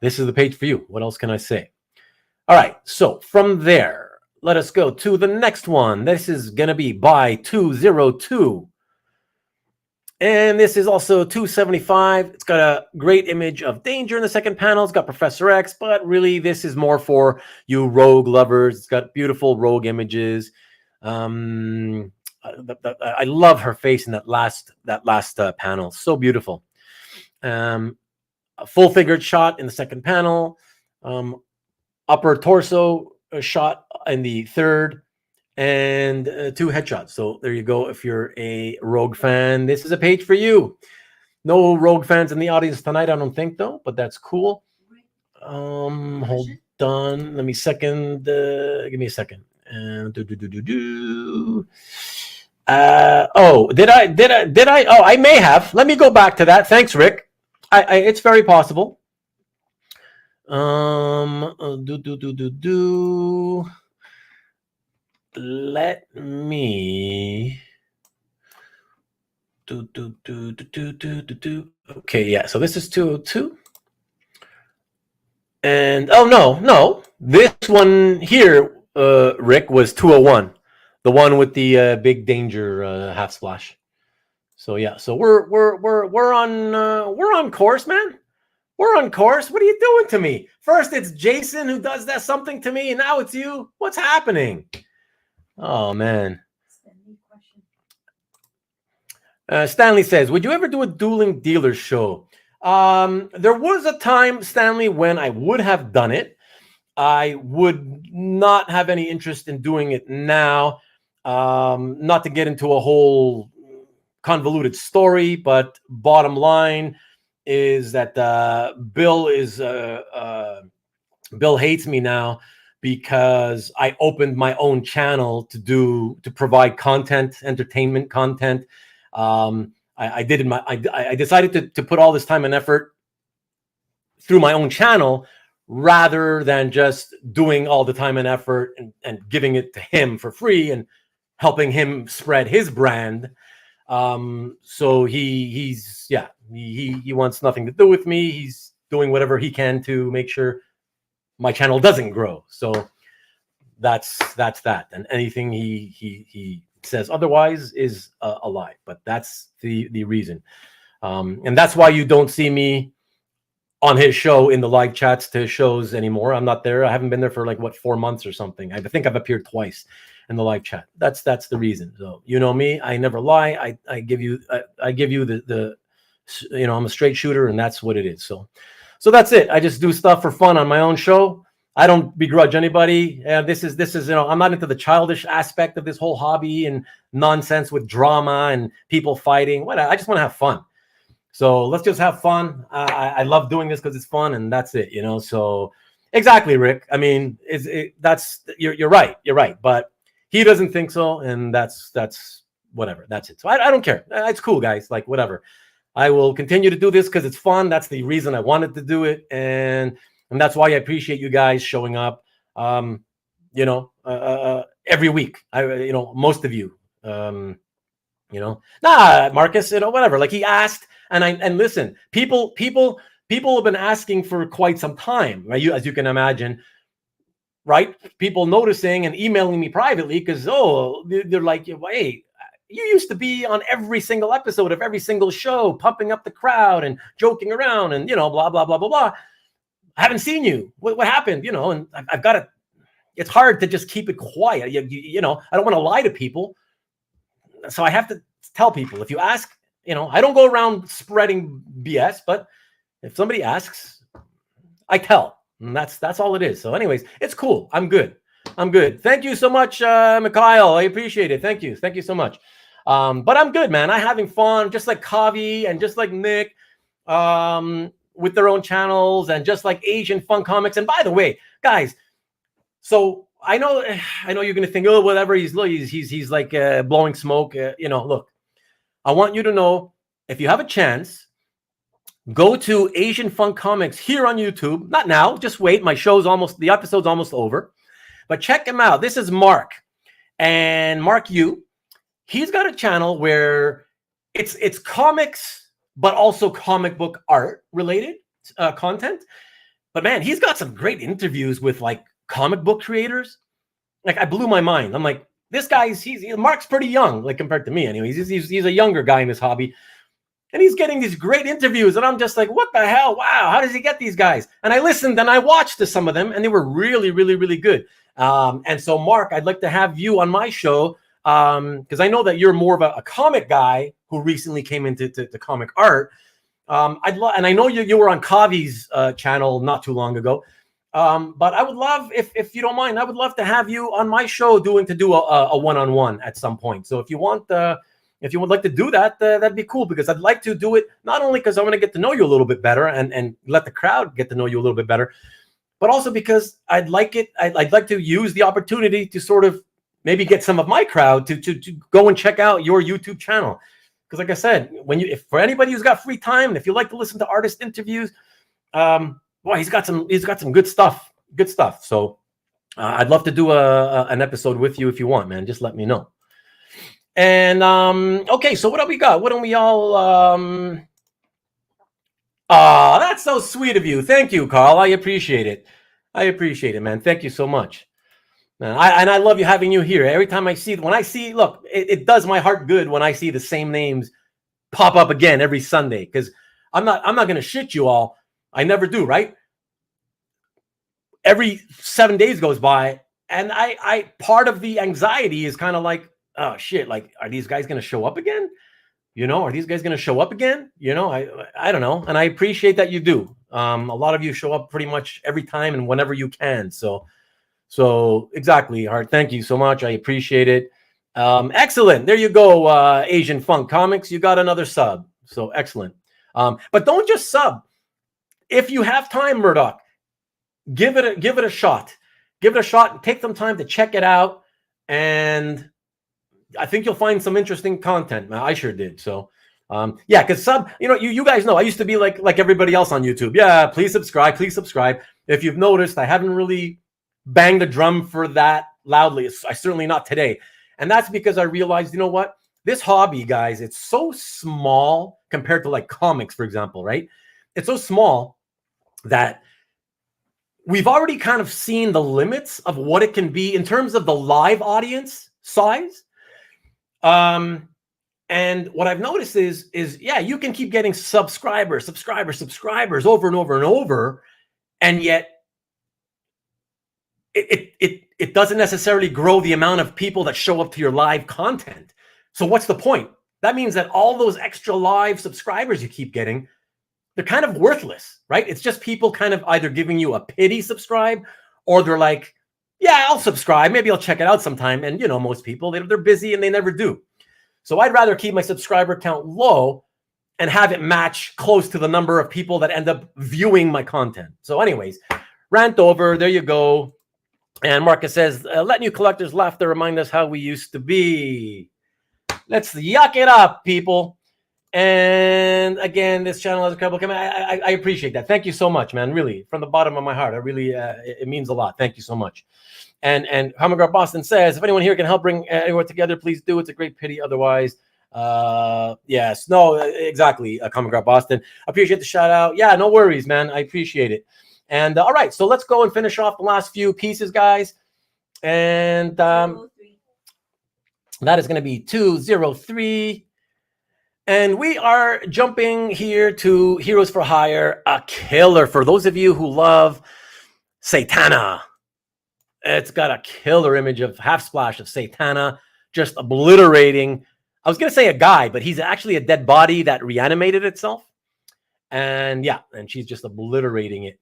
this is the page for you. What else can I say? All right. So from there, let us go to the next one. This is going to be by 202. And this is also 275. It's got a great image of Danger in the second panel. It's got Professor X, but really this is more for you Rogue lovers. It's got beautiful Rogue images. I love her face in that last panel. So beautiful. A full figured shot in the second panel. Upper torso shot in the third. And 2 headshots. So there you go. If you're a Rogue fan, this is a page for you. No Rogue fans in the audience tonight, I don't think, though, but that's cool. Hold on. Let me second. Give me a second. Did I? Oh, I may have. Let me go back to that. Thanks, Rick. It's very possible. Let me Okay, yeah. So this is 202. And no. This one here, Rick, was 201. The one with the big Danger half splash. So yeah, so we're on course, man. We're on course. What are you doing to me? First it's Jason who does that something to me, and now it's you. What's happening? Oh man. Stanley says, would you ever do a dueling dealers show? There was a time, Stanley, when I would have done it. I would not have any interest in doing it now. Not to get into a whole convoluted story, but bottom line is that Bill hates me now because I opened my own channel to provide content, entertainment content. I decided to put all this time and effort through my own channel rather than just doing all the time and effort and giving it to him for free and helping him spread his brand. So he wants nothing to do with me. He's doing whatever he can to make sure my channel doesn't grow. So that's that. And anything he says otherwise is a lie. But that's the reason. And that's why you don't see me on his show in the live chats to his shows anymore. I'm not there. I haven't been there for like 4 months or something. I think I've appeared twice in the live chat. That's the reason. So you know me, I never lie. I give you the I'm a straight shooter, and that's what it is. So that's it. I just do stuff for fun on my own show. I don't begrudge anybody. This is I'm not into the childish aspect of this whole hobby and nonsense with drama and people fighting. I just want to have fun. So let's just have fun. I love doing this because it's fun, and that's it. So exactly, Rick. I mean, you're right. You're right, but he doesn't think so, and that's whatever. That's it. So I don't care. It's cool, guys. Like whatever. I will continue to do this because it's fun. That's the reason I wanted to do it, and that's why I appreciate you guys showing up. Every week. Most of you. Marcus. Whatever. Like he asked. And listen, people have been asking for quite some time, right? As you can imagine, right? People noticing and emailing me privately because they're like, hey, you used to be on every single episode of every single show, pumping up the crowd and joking around and blah blah blah blah blah. I haven't seen you. What happened? And I've got to. It's hard to just keep it quiet. I don't want to lie to people, so I have to tell people. If you ask. I don't go around spreading BS, but if somebody asks, I tell. And that's all it is. So anyways, it's cool. I'm good. Thank you so much, Mikhail. I appreciate it. Thank you so much. But I'm good, man. I'm having fun, just like Kavi and just like Nick with their own channels and just like Asian Fun Comics. And by the way, guys, so I know you're going to think, whatever, he's like blowing smoke. Look. I want you to know, if you have a chance, go to Asian Fun Comics here on YouTube. Not now, just wait. The episode's almost over. But check him out. This is Mark. And Mark Yu, he's got a channel where it's comics, but also comic book art related content. But man, he's got some great interviews with like comic book creators. Like I blew my mind. I'm like, this guy, Mark's pretty young, like compared to me anyway. He's a younger guy in this hobby. And he's getting these great interviews. And I'm just like, what the hell? Wow, how does he get these guys? And I listened and I watched to some of them, and they were really, really, really good. And so, Mark, I'd like to have you on my show because I know that you're more of a comic guy who recently came into comic art. And I know you were on Kavi's channel not too long ago. But I would love, if you don't mind, I would love to have you on my show do a one-on-one at some point. So if you want, if you would like to do that, that'd be cool because I'd like to do it not only because I want to get to know you a little bit better and let the crowd get to know you a little bit better, but also because I'd like to use the opportunity to sort of maybe get some of my crowd to go and check out your YouTube channel. Because like I said, if for anybody who's got free time, and if you like to listen to artist interviews, boy, he's got some good stuff. So I'd love to do an episode with you if you want, man. Just let me know. And okay, so what do we got? What don't we all? That's so sweet of you. Thank you, Carl. I appreciate it. Man. Thank you so much. And I love having you here. Every time look, it does my heart good when I see the same names pop up again every Sunday because I'm not going to shit you all. I never do, right? Every 7 days goes by, and I part of the anxiety is kind of like, oh shit, like, are these guys going to show up again? Are these guys going to show up again? I don't know, and I appreciate that you do. A lot of you show up pretty much every time and whenever you can. So exactly, Hart. Thank you so much. I appreciate it. Excellent. There you go, Asian Funk Comics. You got another sub. So excellent. But don't just sub. If you have time, Murdoch, give it a shot. give it a shot and take some time to check it out. And I think you'll find some interesting content. I sure did. So, yeah, because you guys know I used to be like everybody else on YouTube. Yeah, please subscribe. Please subscribe. If you've noticed, I haven't really banged the drum for that loudly. I certainly not today. And that's because I realized, you know what? This hobby, guys, it's so small compared to like comics, for example, right? It's so small that we've already kind of seen the limits of what it can be in terms of the live audience size. And what I've noticed is yeah, you can keep getting subscribers over and over and over, and yet it doesn't necessarily grow the amount of people that show up to your live content. So what's the point? That means that all those extra live subscribers you keep getting, they're kind of worthless, right? It's just people kind of either giving you a pity subscribe, or they're like, yeah, I'll subscribe. Maybe I'll check it out sometime. And, you know, most people, they're busy and they never do. So I'd rather keep my subscriber count low and have it match close to the number of people that end up viewing my content. So anyways, rant over. There you go. And Marcus says, let new collectors laugh to remind us how we used to be. Let's yuck it up, people. And again, this channel has incredible comment. I appreciate that. Thank you so much, man. Really, from the bottom of my heart. I really, it means a lot. Thank you so much. And Hummingbird Boston says, if anyone here can help bring everyone together, please do. It's a great pity otherwise. Yes, no, exactly. Hummingbird Boston. Appreciate the shout out. Yeah, no worries, man. I appreciate it. And all right, so let's go and finish off the last few pieces, guys. And that is going to be 203. And we are jumping here to Heroes for Hire, a killer. For those of you who love Satana, it's got a killer image of half splash of Satana, just obliterating. I was going to say a guy, but he's actually a dead body that reanimated itself. And yeah, and she's just obliterating it.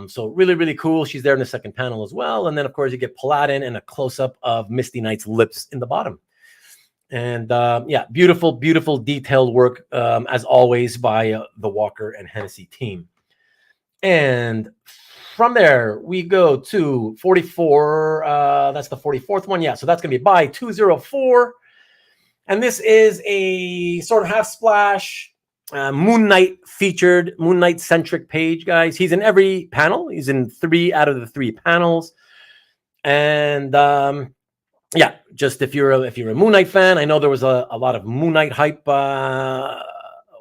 So really, really cool. She's there in the second panel as well. And then, of course, you get Paladin and a close-up of Misty Knight's lips in the bottom. And yeah, beautiful, beautiful detailed work, as always, by the Walker and Hennessy team. And from there, we go to 44. That's the 44th one. Yeah, so that's going to be by 204. And this is a sort of half splash Moon Knight featured, Moon Knight centric page, guys. He's in every panel. He's in 3 out of the 3 panels. And yeah, just if you're a Moon Knight fan, I know there was a lot of Moon Knight hype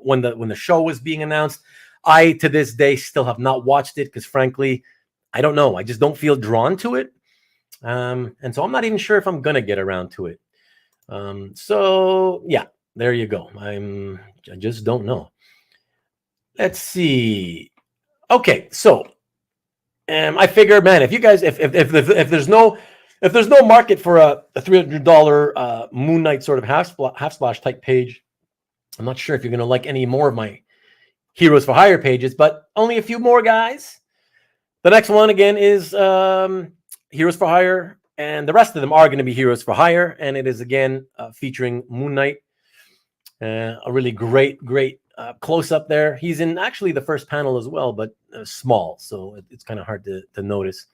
when the show was being announced. I, to this day, still have not watched it because, frankly, I don't know. I just don't feel drawn to it. And so I'm not even sure if I'm going to get around to it. So, yeah, there you go. I just don't know. Let's see. Okay, so I figured, man, if you guys, if there's no market for a $300 Moon Knight sort of half splash type page, I'm not sure if you're going to like any more of my Heroes for Hire pages, but only a few more, guys. The next one again is Heroes for Hire, and the rest of them are going to be Heroes for Hire, and it is again featuring Moon Knight. A really great close up there. He's in actually the first panel as well, but small, so it's kind of hard to notice.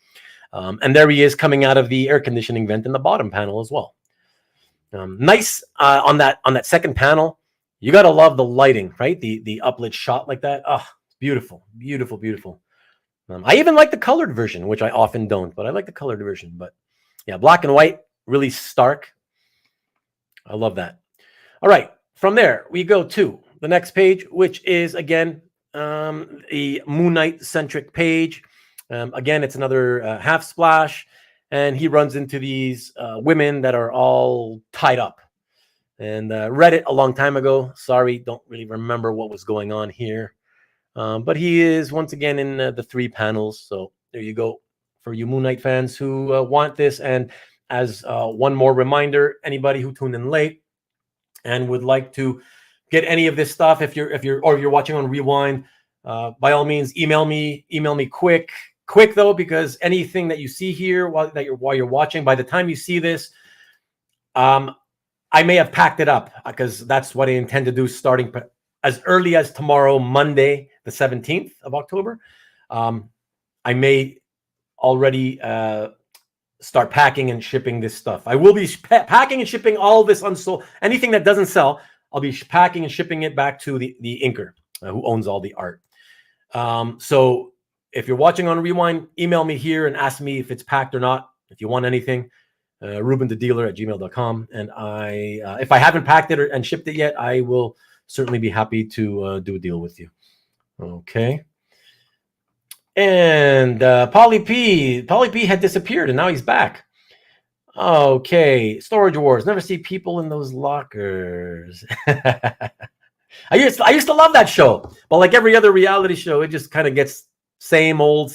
And there he is coming out of the air conditioning vent in the bottom panel as well. Nice on that second panel. You got to love the lighting, right? The uplit shot like that. Oh, beautiful, beautiful, beautiful. I even like the colored version, which I often don't, but I like the colored version. But yeah, black and white, really stark. I love that. All right, from there we go to the next page, which is again a Moon Knight centric page. Again, it's another half splash, and he runs into these women that are all tied up. And read it a long time ago. Sorry, don't really remember what was going on here. But he is once again in the 3 panels. So there you go for you Moon Knight fans who want this. And as one more reminder, anybody who tuned in late and would like to get any of this stuff, if you're watching on Rewind, by all means, email me quick though, because anything that you see here while you're watching, by the time you see this, I may have packed it up because that's what I intend to do starting as early as tomorrow, Monday, the 17th of October. I may already start packing and shipping this stuff. I will be packing and shipping all this unsold. Anything that doesn't sell, I'll be packing and shipping it back to the inker who owns all the art. So if you're watching on Rewind, email me here and ask me if it's packed or not. If you want anything, rubenthedealer@gmail.com. And if I haven't packed it and shipped it yet, I will certainly be happy to do a deal with you. Okay. And Polly P had disappeared and now he's back. Okay. Storage Wars. Never see people in those lockers. I used to love that show, but like every other reality show, it just kind of gets same old,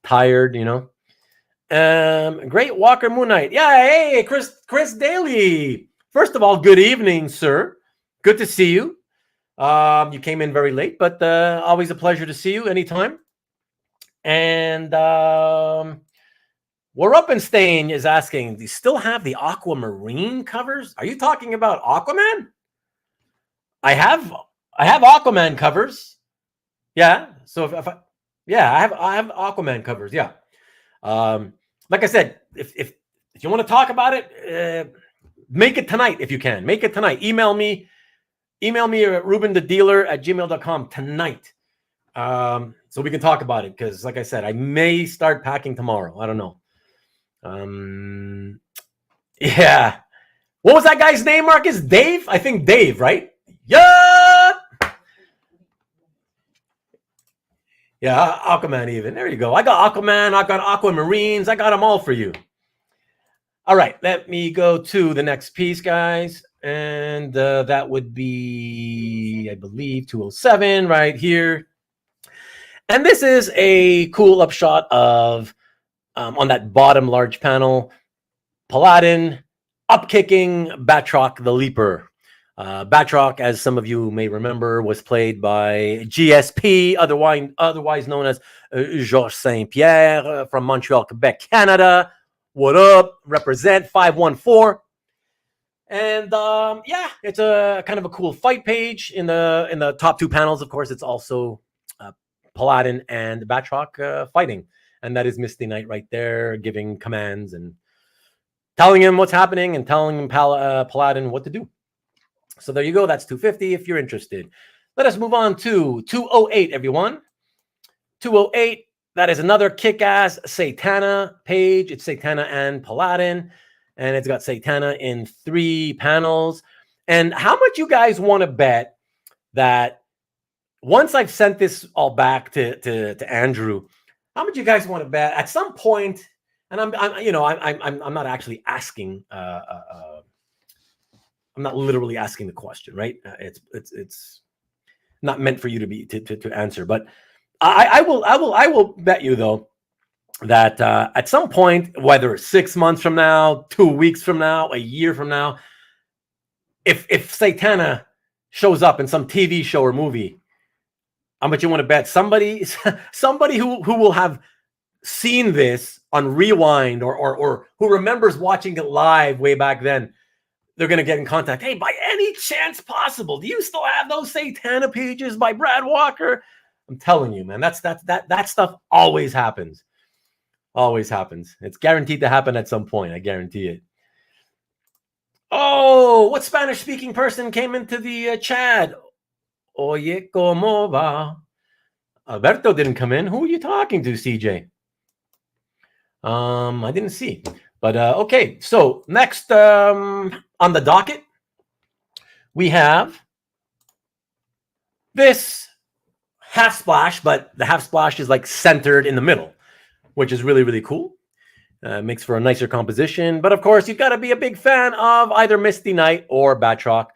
tired, you know. Great Walker Moon Knight. Yeah, hey, Chris Daly. First of all, good evening, sir. Good to see you. You came in very late, but always a pleasure to see you anytime. And Waruppenstein is asking, do you still have the Aquamarine covers? Are you talking about Aquaman? I have Aquaman covers. Yeah. So if I have Aquaman covers. Yeah. Like I said, if you want to talk about it, make it tonight if you can. Make it tonight. Email me at rubenthedealer@gmail.com tonight. So we can talk about it because, like I said, I may start packing tomorrow. I don't know. Yeah. What was that guy's name, Marcus? Dave? I think Dave, right? Yeah. Yeah, Aquaman even. There you go. I got Aquaman. I got Aquamarines. I got them all for you. All right. Let me go to the next piece, guys. And that would be, I believe, 207 right here. And this is a cool upshot of, on that bottom large panel, Paladin upkicking Batroc the Leaper. Batroc, as some of you may remember, was played by GSP, otherwise known as Georges Saint-Pierre from Montreal, Quebec, Canada. What up? Represent 514. And yeah, it's a kind of a cool fight page in the top two panels. Of course, it's also Paladin and Batroc fighting, and that is Misty Knight right there, giving commands and telling him what's happening and telling him Paladin what to do. So there you go. That's 250 if you're interested. Let us move on to 208, everyone. 208. That is another kick-ass Satana page. It's Satana and Paladin, and it's got Satana in 3 panels. And how much you guys want to bet that once I've sent this all back to Andrew, how much you guys want to bet at some point? And I'm not actually asking. I'm not literally asking the question, right? It's not meant for you to answer, but I will bet you though that at some point, whether 6 months from now, 2 weeks from now, a year from now, if Satana shows up in some TV show or movie, how much you want to bet somebody who will have seen this on Rewind or who remembers watching it live way back then, they're going to get in contact. Hey, by any chance possible, do you still have those Satana pages by Brad Walker? I'm telling you, man, that stuff always happens. Always happens. It's guaranteed to happen at some point. I guarantee it. Oh, what Spanish-speaking person came into the chat? Oye, ¿cómo va? Alberto didn't come in. Who are you talking to, CJ? I didn't see. But okay, so next on the docket, we have this half splash, but the half splash is like centered in the middle, which is really, really cool. Makes for a nicer composition. But of course, you've got to be a big fan of either Misty Knight or Batroc.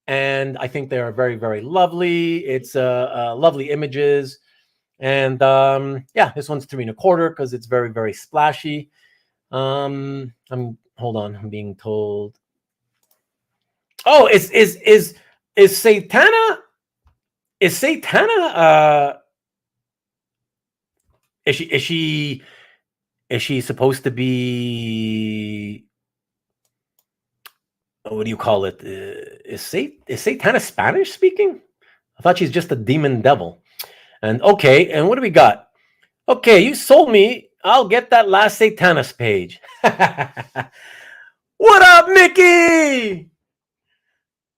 And I think they are very, very lovely. It's lovely images. And yeah, this one's 3 1/4 because it's very, very splashy. Hold on, I'm being told. Oh, is Satana? Is Satana? Is she supposed to be? What do you call it? Is Satana Spanish speaking? I thought she's just a demon devil. And okay, and what do we got? Okay, you sold me I'll get that last Satanas page. What up, Mickey?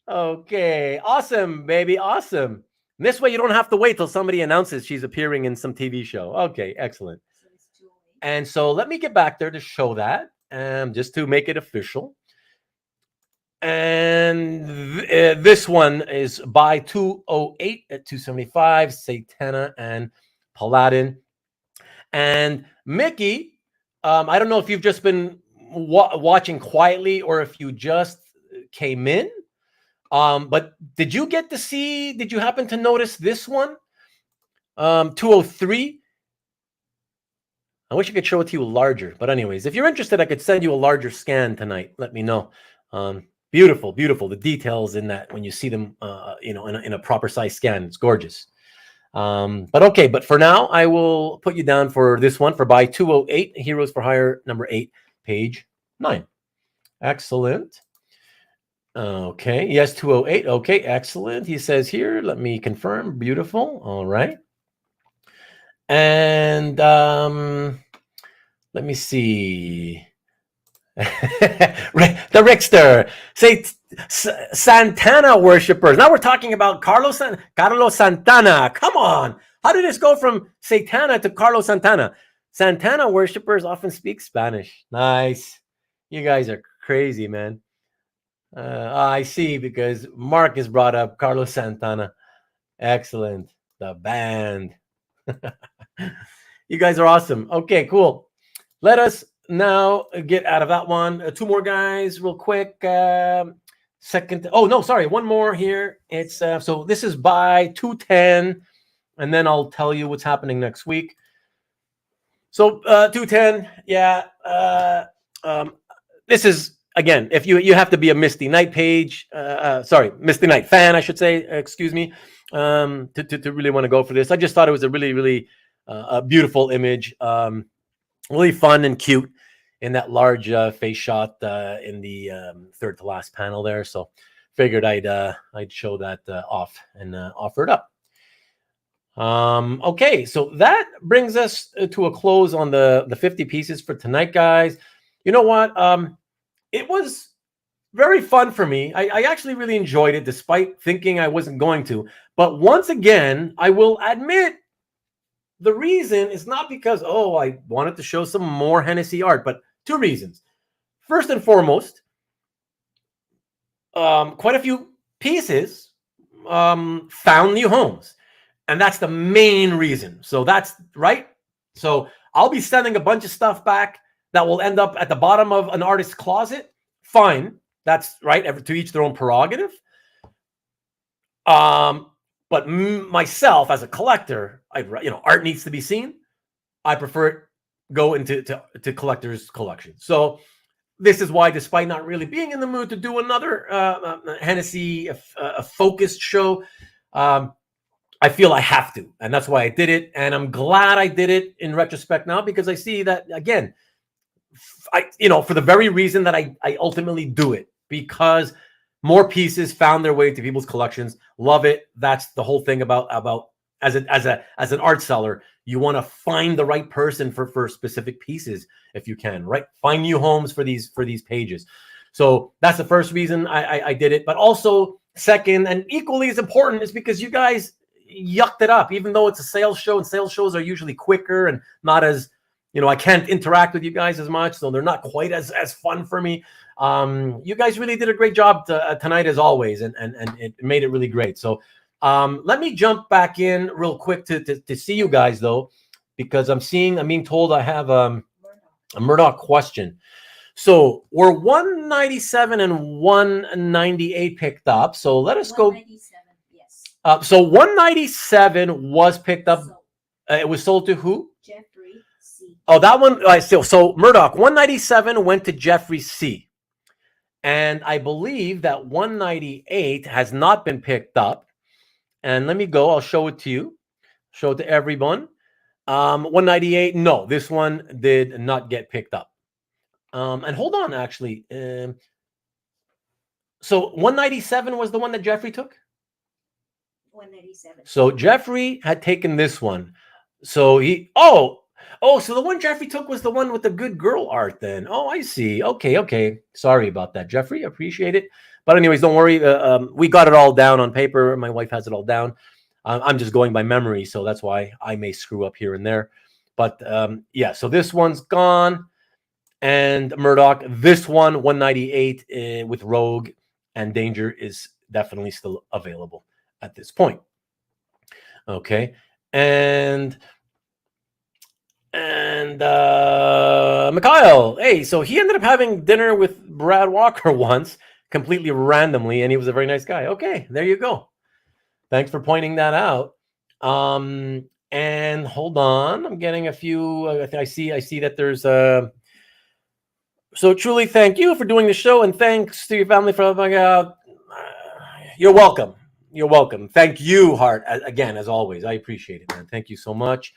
Okay, awesome, baby, awesome. And this way you don't have to wait till somebody announces she's appearing in some TV show. Okay, excellent. And so let me get back there to show that, just to make it official. And this one is by 208 at 275, Satana and Paladin. And Mickey, I don't know if you've just been watching quietly or if you just came in. But did you happen to notice this one? 203. I wish I could show it to you larger. But anyways, if you're interested, I could send you a larger scan tonight. Let me know. Beautiful, beautiful. The details in that when you see them, in a proper size scan, it's gorgeous. But for now, I will put you down for this one for by 208, Heroes for Hire number 8, page 9. Excellent. Okay. Yes, 208. Okay, excellent. He says here, let me confirm. Beautiful. All right. And let me see. The Rickster. Say Santana worshippers. Now we're talking about Carlos Santana. Come on. How did this go from Satana to Carlos Santana? Santana worshippers often speak Spanish. Nice. You guys are crazy, man. I see, because Mark has brought up Carlos Santana. Excellent. The band. You guys are awesome. Okay, cool. Let us now get out of that one. 2 more guys real quick. Second. Oh, no, sorry. One more here. It's so this is by 210, and then I'll tell you what's happening next week. So 210, yeah. This is, again, if you have to be a Misty Knight page, Misty Knight fan, I should say, excuse me, to really want to go for this. I just thought it was a really, really beautiful image, really fun and cute in that large face shot in the third to last panel there. So figured I'd show that off and offer it up. Okay, so that brings us to a close on the 50 pieces for tonight, guys. You know what? It was very fun for me. I actually really enjoyed it, despite thinking I wasn't going to. But once again, I will admit the reason is not because, I wanted to show some more Hennessy art, but 2 reasons. First and foremost, quite a few pieces found new homes. And that's the main reason. So that's right. So I'll be sending a bunch of stuff back that will end up at the bottom of an artist's closet. Fine. That's right. To each their own prerogative. But myself as a collector, art needs to be seen. I prefer it go into to collectors' collection. So this is why, despite not really being in the mood to do another Hennessy a focused show, I feel I have to, and that's why I did it. And I'm glad I did it in retrospect now, because I see that, again, for the very reason that I ultimately do it, because more pieces found their way to people's collections. Love it. That's the whole thing about as an art seller, you want to find the right person for specific pieces if you can, right? Find new homes for these pages. So that's the first reason I did it. But also, second, and equally as important, is because you guys yucked it up. Even though it's a sales show, and sales shows are usually quicker and not as, I can't interact with you guys as much, so they're not quite as fun for me. You guys really did a great job tonight, as always, and it made it really great. So let me jump back in real quick to see you guys, though, because I'm being told I have a Murdoch question. So we're 197 and 198 picked up. So let us go. 197, yes. So 197 was picked up. It was sold to who? Jeffrey C. Oh, that one. So Murdoch, 197 went to Jeffrey C. And I believe that 198 has not been picked up. And let me go. I'll show it to you. Show it to everyone. 198. No, this one did not get picked up. And hold on, actually. So 197 was the one that Jeffrey took? 197. So Jeffrey had taken this one. So Oh, so the one Jeffrey took was the one with the good girl art then. Oh, I see. Okay, okay. Sorry about that, Jeffrey. Appreciate it. But anyways, don't worry. We got it all down on paper. My wife has it all down. I'm just going by memory, so that's why I may screw up here and there. But yeah, so this one's gone. And Murdoch, this one, 198 with Rogue and Danger is definitely still available at this point. Okay. And Mikhail, hey, so he ended up having dinner with Brad Walker once, completely randomly, and he was a very nice guy. Okay, there you go. Thanks for pointing that out. And hold on, I'm getting a few. I see that there's a. So truly, thank you for doing the show, and thanks to your family for you're welcome. You're welcome. Thank you, Hart, again as always. I appreciate it, man. Thank you so much.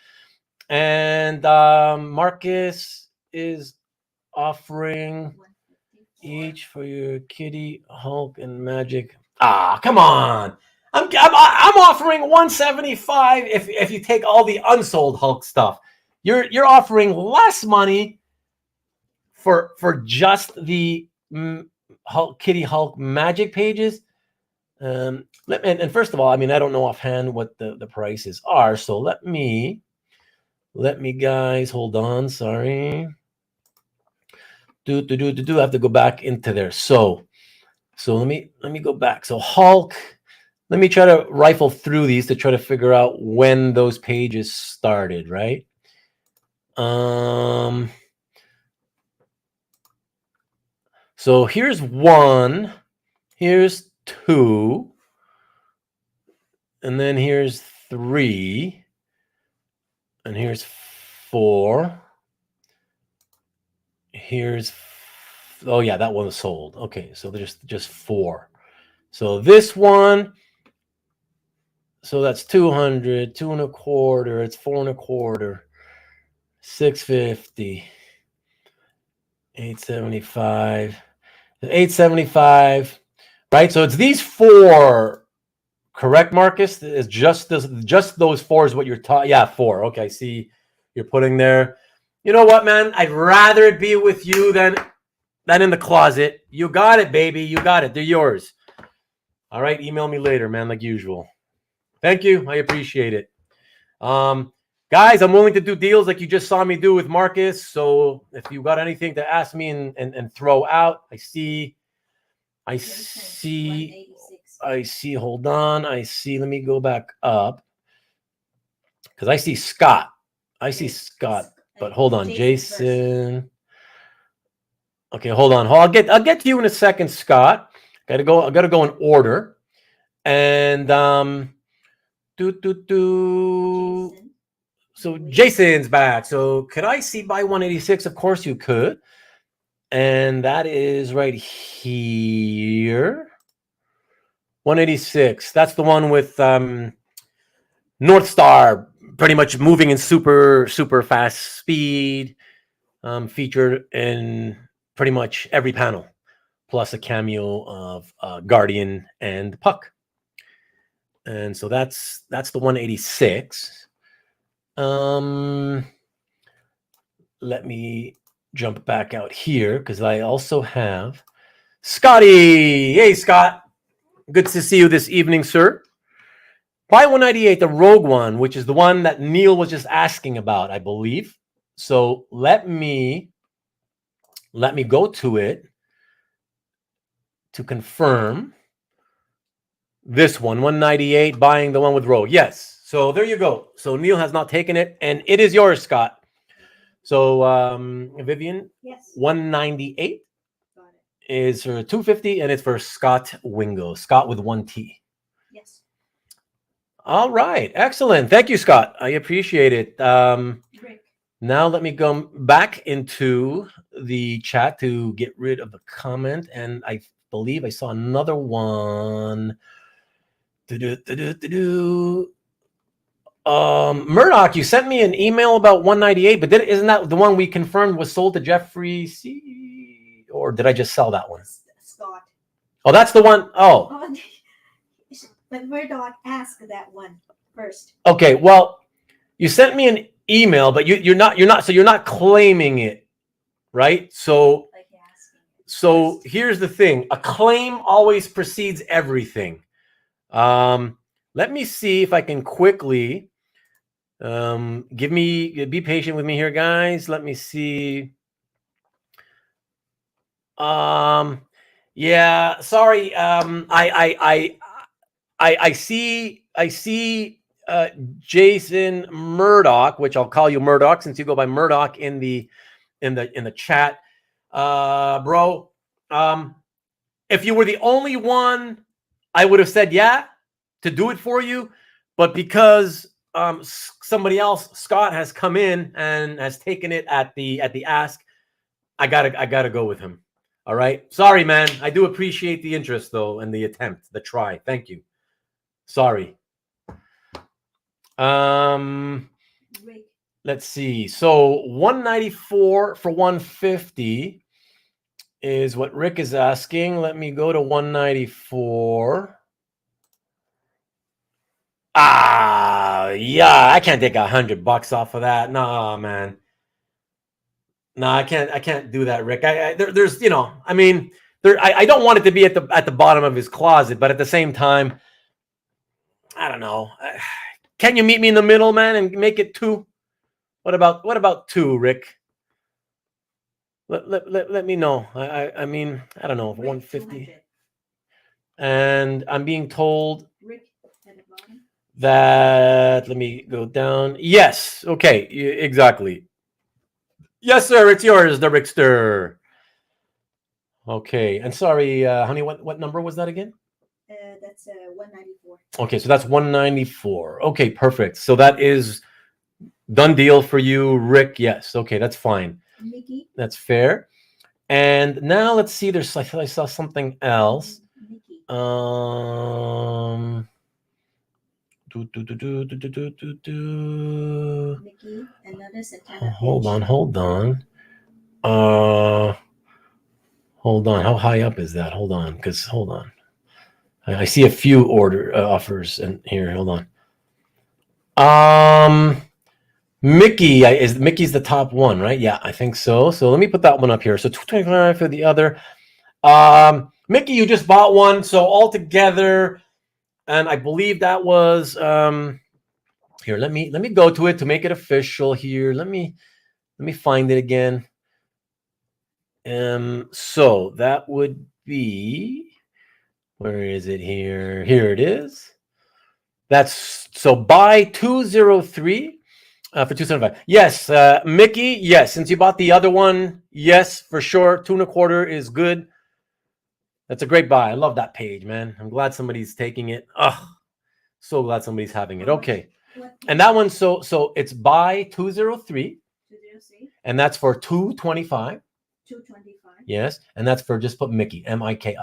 And Marcus is offering each for your Kitty, Hulk, and Magic. Ah, come on. I'm offering 175 if you take all the unsold Hulk stuff. You're offering less money for just the Hulk, Kitty, Hulk Magic pages. And first of all, I mean, I don't know offhand what the prices are, so let me guys hold on. Sorry. I have to go back into there. So let me go back. So Hulk, let me try to rifle through these to try to figure out when those pages started, right? So here's 1, here's 2, and then here's 3, and here's 4. Here's, oh yeah, that one was sold. Okay, so there's just 4. So this one, so that's 200, 2 1/4, it's 4 1/4, 650, 875, 875, right? So it's these 4, correct, Marcus? It's just those 4 is what you're talking. Yeah, 4. Okay, I see you're putting there. You know what, man? I'd rather it be with you than in the closet. You got it, baby. You got it. They're yours. All right, email me later, man, like usual. Thank you. I appreciate it. Guys, I'm willing to do deals like you just saw me do with Marcus. So if you got anything to ask me and throw out, I see. Hold on. let me go back up. Because I see Scott. But hold on, Jason. Okay, hold on. I'll get to you in a second, Scott. I gotta go in order. And So Jason's back. So could I see by 186? Of course you could. And that is right here. 186. That's the one with North Star pretty much moving in super fast speed, featured in pretty much every panel, plus a cameo of Guardian and Puck. And so that's the 186. Let me jump back out here because I also have Scotty. Hey, Scott. Good to see you this evening, sir. Buy 198, the Rogue one, which is the one that Neil was just asking about, I believe. So let me go to it to confirm this one, 198, buying the one with Rogue. Yes. So there you go. So Neil has not taken it, and it is yours, Scott. So Vivian, yes, 198 is for 250, and it's for Scott Wingo. Scott with 1 T. Yes. All right. Excellent. Thank you, Scott. I appreciate it. Now let me go back into the chat to get rid of the comment. And I believe I saw another one. Murdoch, you sent me an email about 198, but isn't that the one we confirmed was sold to Jeffrey C? Or did I just sell that one? Scott. Oh, that's the one. Oh. But Murdoch asked that one first. Okay, well, you sent me email, but you're not claiming it, right? So Like asking. so here's the thing: a claim always precedes everything. Let me see if I can quickly be patient with me here, guys. Let me see. Yeah, sorry. I see Jason Murdoch, which I'll call you Murdoch since you go by Murdoch in the chat. Bro, if you were the only one, I would have said yeah to do it for you, but because somebody else, Scott, has come in and has taken it at the ask, I gotta go with him. All right. Sorry, man. I do appreciate the interest though and the attempt, the try. Thank you. Sorry. Rick. Let's see. So 194 for 150 is what Rick is asking. Let me go to 194. Yeah, I can't take $100 off of that. No, man. No, I can't do that, Rick. There's, I mean, I don't want it to be at the bottom of his closet, but at the same time, I don't know. Can you meet me in the middle, man, and make it 2? What about 2, Rick? Let me know. I mean, I don't know, Rick, 150. 200. And I'm being told Rick at the bottom. that, let me go down. Yes. Okay. Exactly. Yes, sir. It's yours, the Rickster. Okay. And sorry, honey, what number was that again? That's 194. Okay. So that's 194. Okay. Perfect. So that is done deal for you, Rick. Yes. Okay. That's fine. Mickey. That's fair. And now let's see. I saw something else. Mickey. Mickey. Another Satana. Hold on. Hold on. How high up is that? Hold on. I see a few order offers in here. Hold on. Mickey's the top one, right? Yeah, I think so. So let me put that one up here. So 225 for the other. Mickey, you just bought one. So altogether, and I believe that was here. Let me go to it to make it official here. Let me find it again. So that would be, where is it here? Here it is. That's so buy 203 for 275. Yes, Mickey. Yes, since you bought the other one, yes, for sure. 2.25 is good. That's a great buy. I love that page, man. I'm glad somebody's taking it. Oh, so glad somebody's having it. Okay. And that one, so it's buy 203. 203. And that's for 225. 225. Yes. And that's for, just put Mickey, Miki. Okay.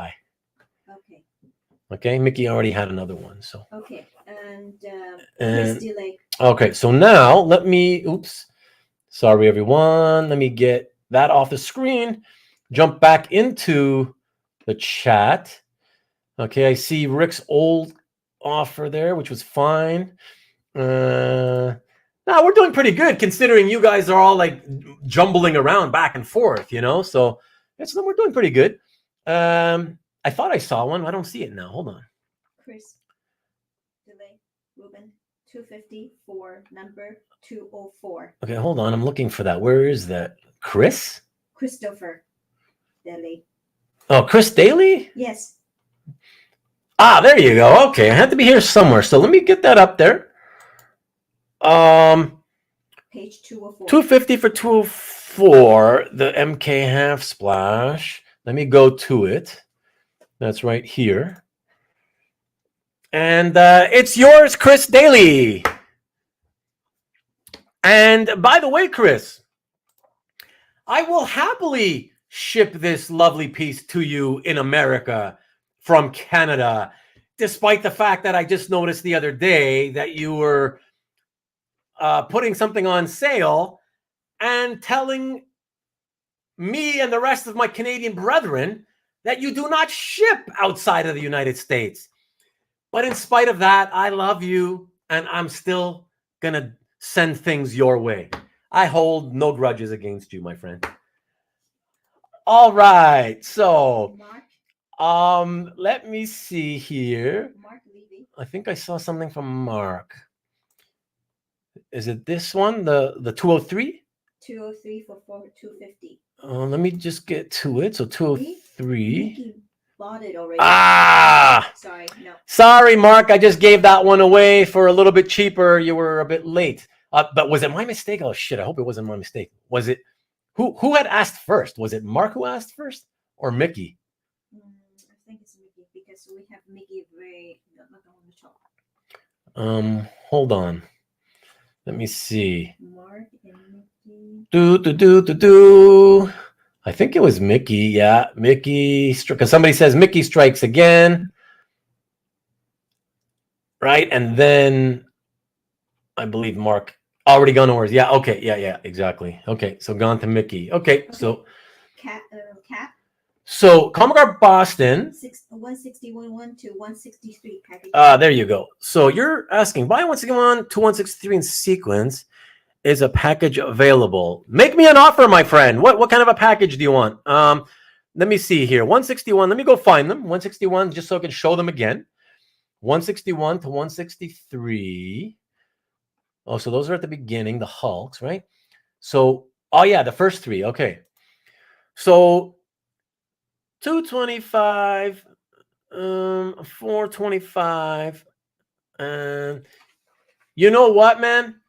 Okay. Mickey already had another one. So. Okay. And Chris delay. Okay. So now let me, oops. Sorry, everyone. Let me get that off the screen. Jump back into the chat. Okay. I see Rick's old offer there, which was fine. Now we're doing pretty good considering you guys are all like jumbling around back and forth, so we're doing pretty good. I thought I saw one. I don't see it now. Hold on. Chris delay. Ruben 250 for number 204. Okay, hold on. I'm looking for that. Where is that? Chris? Christopher Delay. Oh, Chris Daly? Yes. There you go. Okay, I had to be here somewhere. So let me get that up there. Page 204. 250 for 204, the MK half splash. Let me go to it. That's right here. And it's yours, Chris Daly. And by the way, Chris, I will happily ship this lovely piece to you in America from Canada, despite the fact that I just noticed the other day that you were putting something on sale and telling me and the rest of my Canadian brethren that you do not ship outside of the United States. But in spite of that, I love you, and I'm still going to send things your way. I hold no grudges against you, my friend. All right. So, let me see here. Mark Levy. I think I saw something from Mark. Is it this one? The 203? 203 for 250. Let me just get to it. So 203. Mickey bought it already. Ah! Sorry, no. Sorry, Mark. I just gave that one away for a little bit cheaper. You were a bit late. But was it my mistake? Oh shit! I hope it wasn't my mistake. Was it who had asked first? Was it Mark who asked first or Mickey? I think it's Mickey because we have Mickey not on the top. Hold on. Let me see. Mark and Mickey. Do. I think it was Mickey. Yeah, Mickey. Because somebody says Mickey strikes again. Right? And then I believe Mark already gone over. Yeah, okay. Yeah, exactly. Okay, so gone to Mickey. Okay. So Cap. So Commodore Boston. 161 to 163 package. There you go. So you're asking, buy 161 to 163 in sequence. Is a package available? Make me an offer, my friend. What kind of a package do you want? Let me see here. 161. Let me go find them. 161, just so I can show them again. 161 to 163. Oh, so those are at the beginning, the Hulks, right? So, oh yeah, the first three. Okay. So 225, 425, and you know what, man?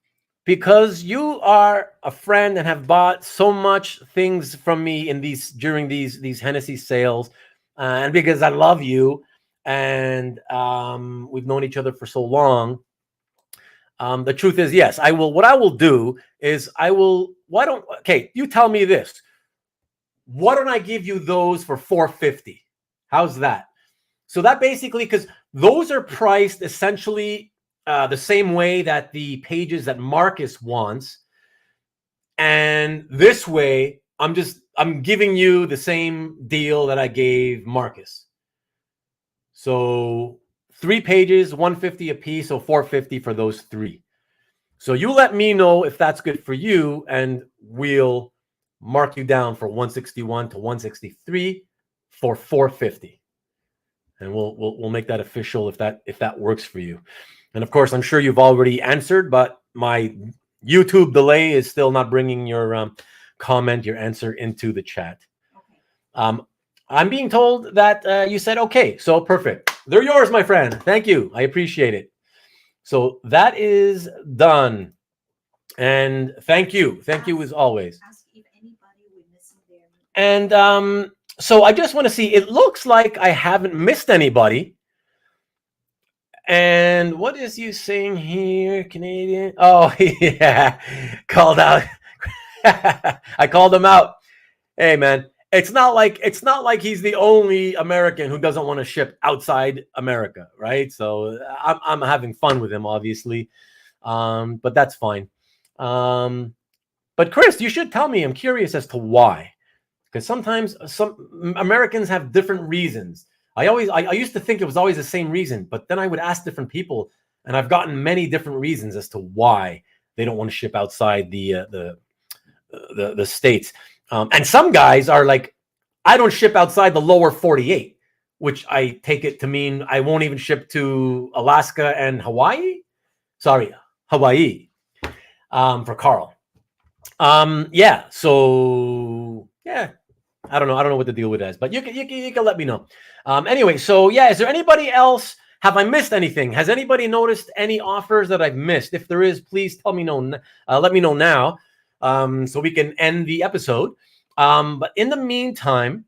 Because you are a friend and have bought so much things from me in during these Hennessy sales, and because I love you, and we've known each other for so long. The truth is, yes, I will. What I will do is I will. Okay, you tell me this. Why don't I give you those for $450? How's that? So that basically, because those are priced essentially the same way that the pages that Marcus wants. And this way, I'm giving you the same deal that I gave Marcus. So 3 pages, 150 a piece, so 450 for those 3. So you let me know if that's good for you, and we'll mark you down for 161 to 163 for 450. And we'll make that official if that works for you. And of course, I'm sure you've already answered, but my YouTube delay is still not bringing your comment, your answer into the chat. Okay. I'm being told that you said okay, so perfect. They're yours, my friend. Thank you. I appreciate it. So that is done. And thank you. Thank you as always. Ask if anybody was missing there. And so I just want to see, it looks like I haven't missed anybody. And what is you saying here, Canadian? Oh, yeah, called out. I called him out. Hey, man, it's not like he's the only American who doesn't want to ship outside America, right? So I'm having fun with him, obviously, but that's fine. But Chris, you should tell me. I'm curious as to why, because sometimes some Americans have different reasons. I used to think it was always the same reason, but then I would ask different people, and I've gotten many different reasons as to why they don't want to ship outside the states. And some guys are like, I don't ship outside the lower 48, which I take it to mean I won't even ship to Alaska and Hawaii. Sorry, Hawaii. For Carl. Yeah. So yeah. I don't know what the deal with that is, but you can let me know. Anyway, so yeah, is there anybody else? Have I missed anything? Has anybody noticed any offers that I've missed? If there is, please tell me let me know now, so we can end the episode. But in the meantime,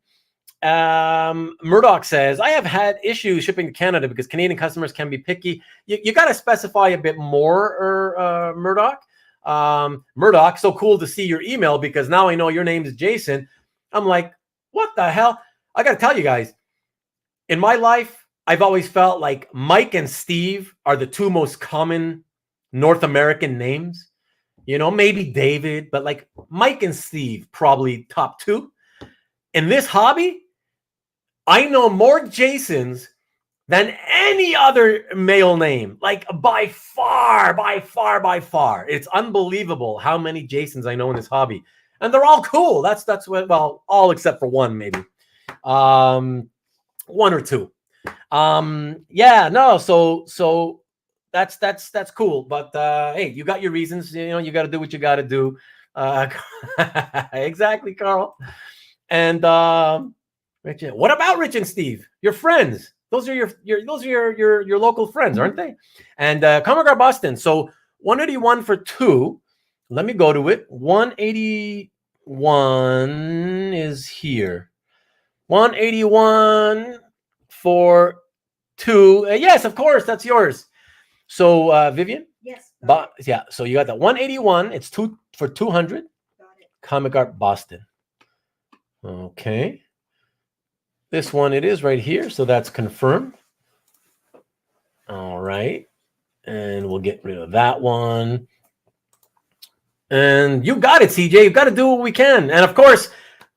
Murdoch says, I have had issues shipping to Canada because Canadian customers can be picky. You got to specify a bit more, Murdoch. Murdoch, so cool to see your email because now I know your name is Jason. I'm like, what the hell? I got to tell you guys, in my life, I've always felt like Mike and Steve are the 2 most common North American names. You know, maybe David, but like Mike and Steve, probably top 2. In this hobby, I know more Jasons than any other male name. Like by far, by far, by far. It's unbelievable how many Jasons I know in this hobby. And they're all cool. That's what, well, all except for one, maybe. One or two. Yeah, no, so that's cool. But hey, you got your reasons, you know, you got to do what you got to do. Exactly, Carl. And Rich, what about Rich and Steve? Your friends. Those are your local friends, aren't they? And Comic Art Boston. So 181 for two. Let me go to it. 181 is here. 181 for two. Yes, of course, that's yours. So Vivian? Yes. But yeah, so you got that 181. It's two for 200. Got it. Comic Art Boston. Okay. This one it is right here, so that's confirmed. All right. And we'll get rid of that one. And you got it, CJ. You've got to do what we can. And of course,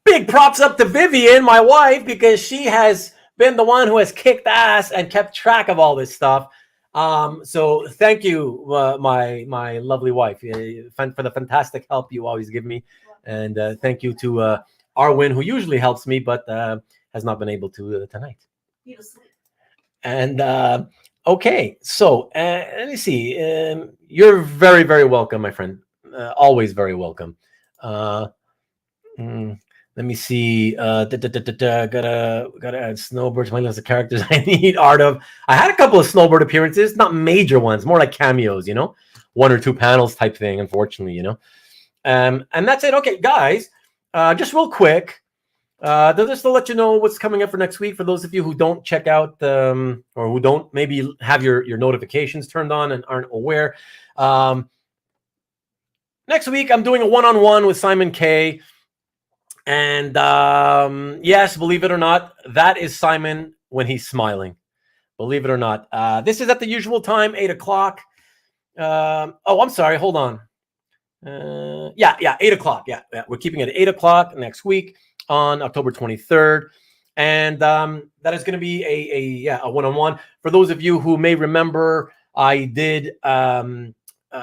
big props up to Vivian, my wife, because she has been the one who has kicked ass and kept track of all this stuff. So thank you, my lovely wife, for the fantastic help you always give me. And thank you to Arwin, who usually helps me, but has not been able to tonight. And okay, so let me see. You're very, very welcome, my friend. Always very welcome. Let me see. Gotta add Snowbird to my list of characters I need art of. I had a couple of Snowbird appearances, not major ones, more like cameos, you know, 1 or 2 panels type thing, unfortunately, you know. And that's it. Okay, guys, just real quick. Just to let you know what's coming up for next week, for those of you who don't check out or who don't maybe have your notifications turned on and aren't aware. Next week, I'm doing a one-on-one with Simon K. And yes, believe it or not, that is Simon when he's smiling. Believe it or not. This is at the usual time, 8 o'clock. Oh, I'm sorry. Hold on. Yeah, 8 o'clock. Yeah, we're keeping it at 8 o'clock next week on October 23rd. And that is going to be a one-on-one. For those of you who may remember, I did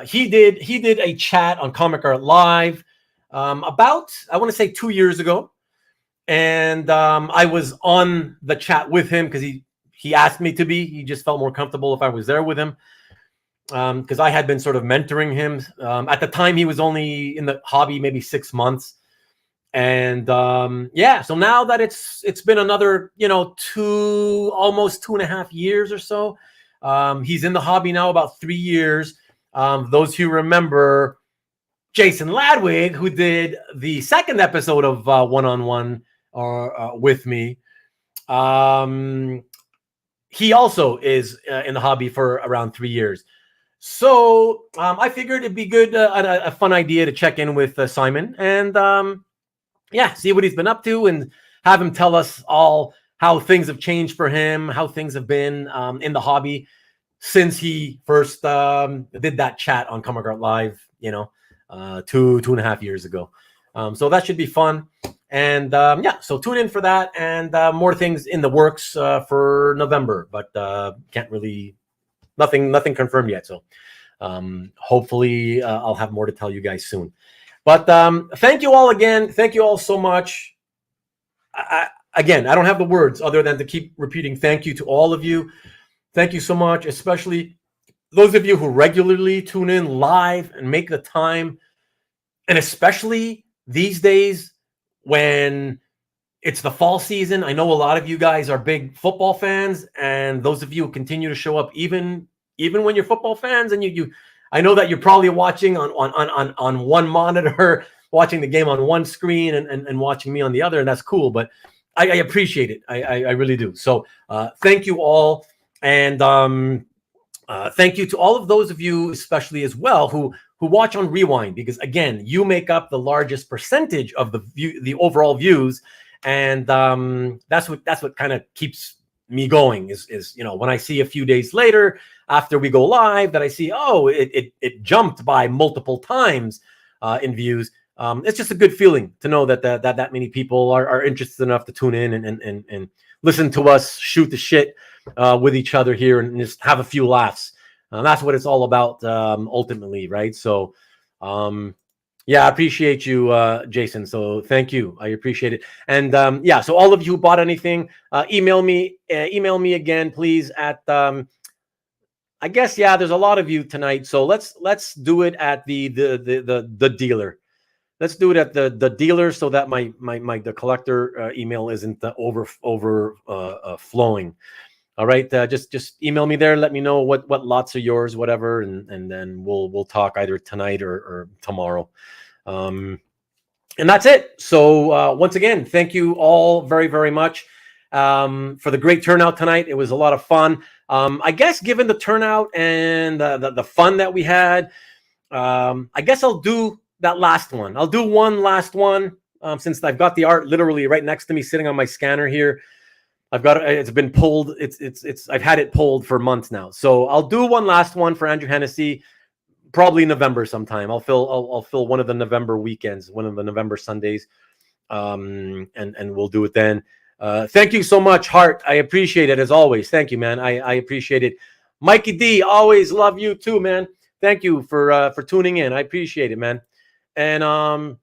he did a chat on Comic Art Live about, I want to say 2 years ago. And I was on the chat with him because he asked me to be. He just felt more comfortable if I was there with him. Because I had been sort of mentoring him. At the time, he was only in the hobby maybe 6 months. And yeah, so now that it's been another, you know, almost 2.5 years or so. He's in the hobby now about 3 years. Those who remember Jason Ladwig, who did the second episode of One-on-One with me, he also is in the hobby for around 3 years. So I figured it'd be good, a fun idea to check in with Simon and yeah, see what he's been up to and have him tell us all how things have changed for him, how things have been in the hobby since he first did that chat on Comic Art Live, you know, 2.5 years ago. So that should be fun. And yeah, so tune in for that and more things in the works for November, but can't really, nothing confirmed yet. So hopefully I'll have more to tell you guys soon. But thank you all again. Thank you all so much. Again, I don't have the words other than to keep repeating thank you to all of you. Thank you so much, especially those of you who regularly tune in live and make the time. And especially these days when it's the fall season. I know a lot of you guys are big football fans, and those of you who continue to show up even when you're football fans, and you I know that you're probably watching on one monitor, watching the game on one screen and watching me on the other, and that's cool. But I appreciate it. I really do. So thank you all. And thank you to all of those of you, especially as well, who watch on Rewind, because again, you make up the largest percentage of the overall views, and that's what kind of keeps me going. Is you know, when I see a few days later after we go live that I see, oh, it jumped by multiple times in views. It's just a good feeling to know that many people are interested enough to tune in and listen to us shoot the shit with each other here and just have a few laughs. That's what it's all about, ultimately, right? So, yeah, I appreciate you, Jason. So thank you. I appreciate it. And yeah, so all of you who bought anything, email me again, please. At I guess, yeah, there's a lot of you tonight. So let's do it at the dealer. Let's do it at the dealer so that my the collector email isn't flowing. All right, just email me there. Let me know what lots are yours, whatever, and then we'll talk either tonight or tomorrow. And that's it. So once again, thank you all very much for the great turnout tonight. It was a lot of fun. I guess given the turnout and the fun that we had, I guess I'll do that last one. I'll do one last one since I've got the art literally right next to me, sitting on my scanner here. I've got it's been pulled. It's I've had it pulled for months now. So I'll do one last one for Andrew Hennessy, probably November sometime. I'll fill one of the November weekends, one of the November Sundays, and we'll do it then. Thank you so much, Hart. I appreciate it as always. Thank you, man. I appreciate it. Mikey D, always love you too, man. Thank you for tuning in. I appreciate it, man. And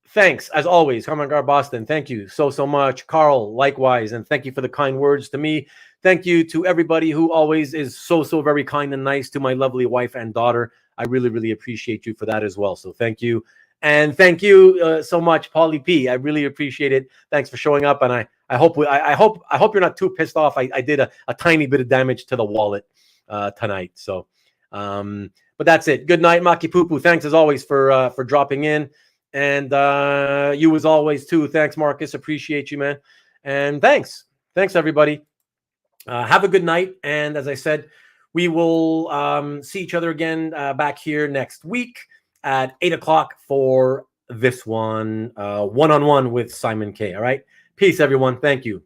thanks as always, Carmen Gar Boston. Thank you so much, Carl. Likewise, and thank you for the kind words to me. Thank you to everybody who always is so very kind and nice to my lovely wife and daughter. I really appreciate you for that as well. So thank you, and thank you so much, Paulie P. I really appreciate it. Thanks for showing up, and I hope you're not too pissed off. I did a tiny bit of damage to the wallet tonight. So, but that's it. Good night, Maki Poo. Thanks as always for dropping in. And you as always too. Thanks, Marcus. Appreciate you, man. And thanks everybody. Have a good night. And as I said, we will see each other again back here next week at 8 o'clock for this one, one-on-one with Simon K. All right. Peace, everyone. Thank you.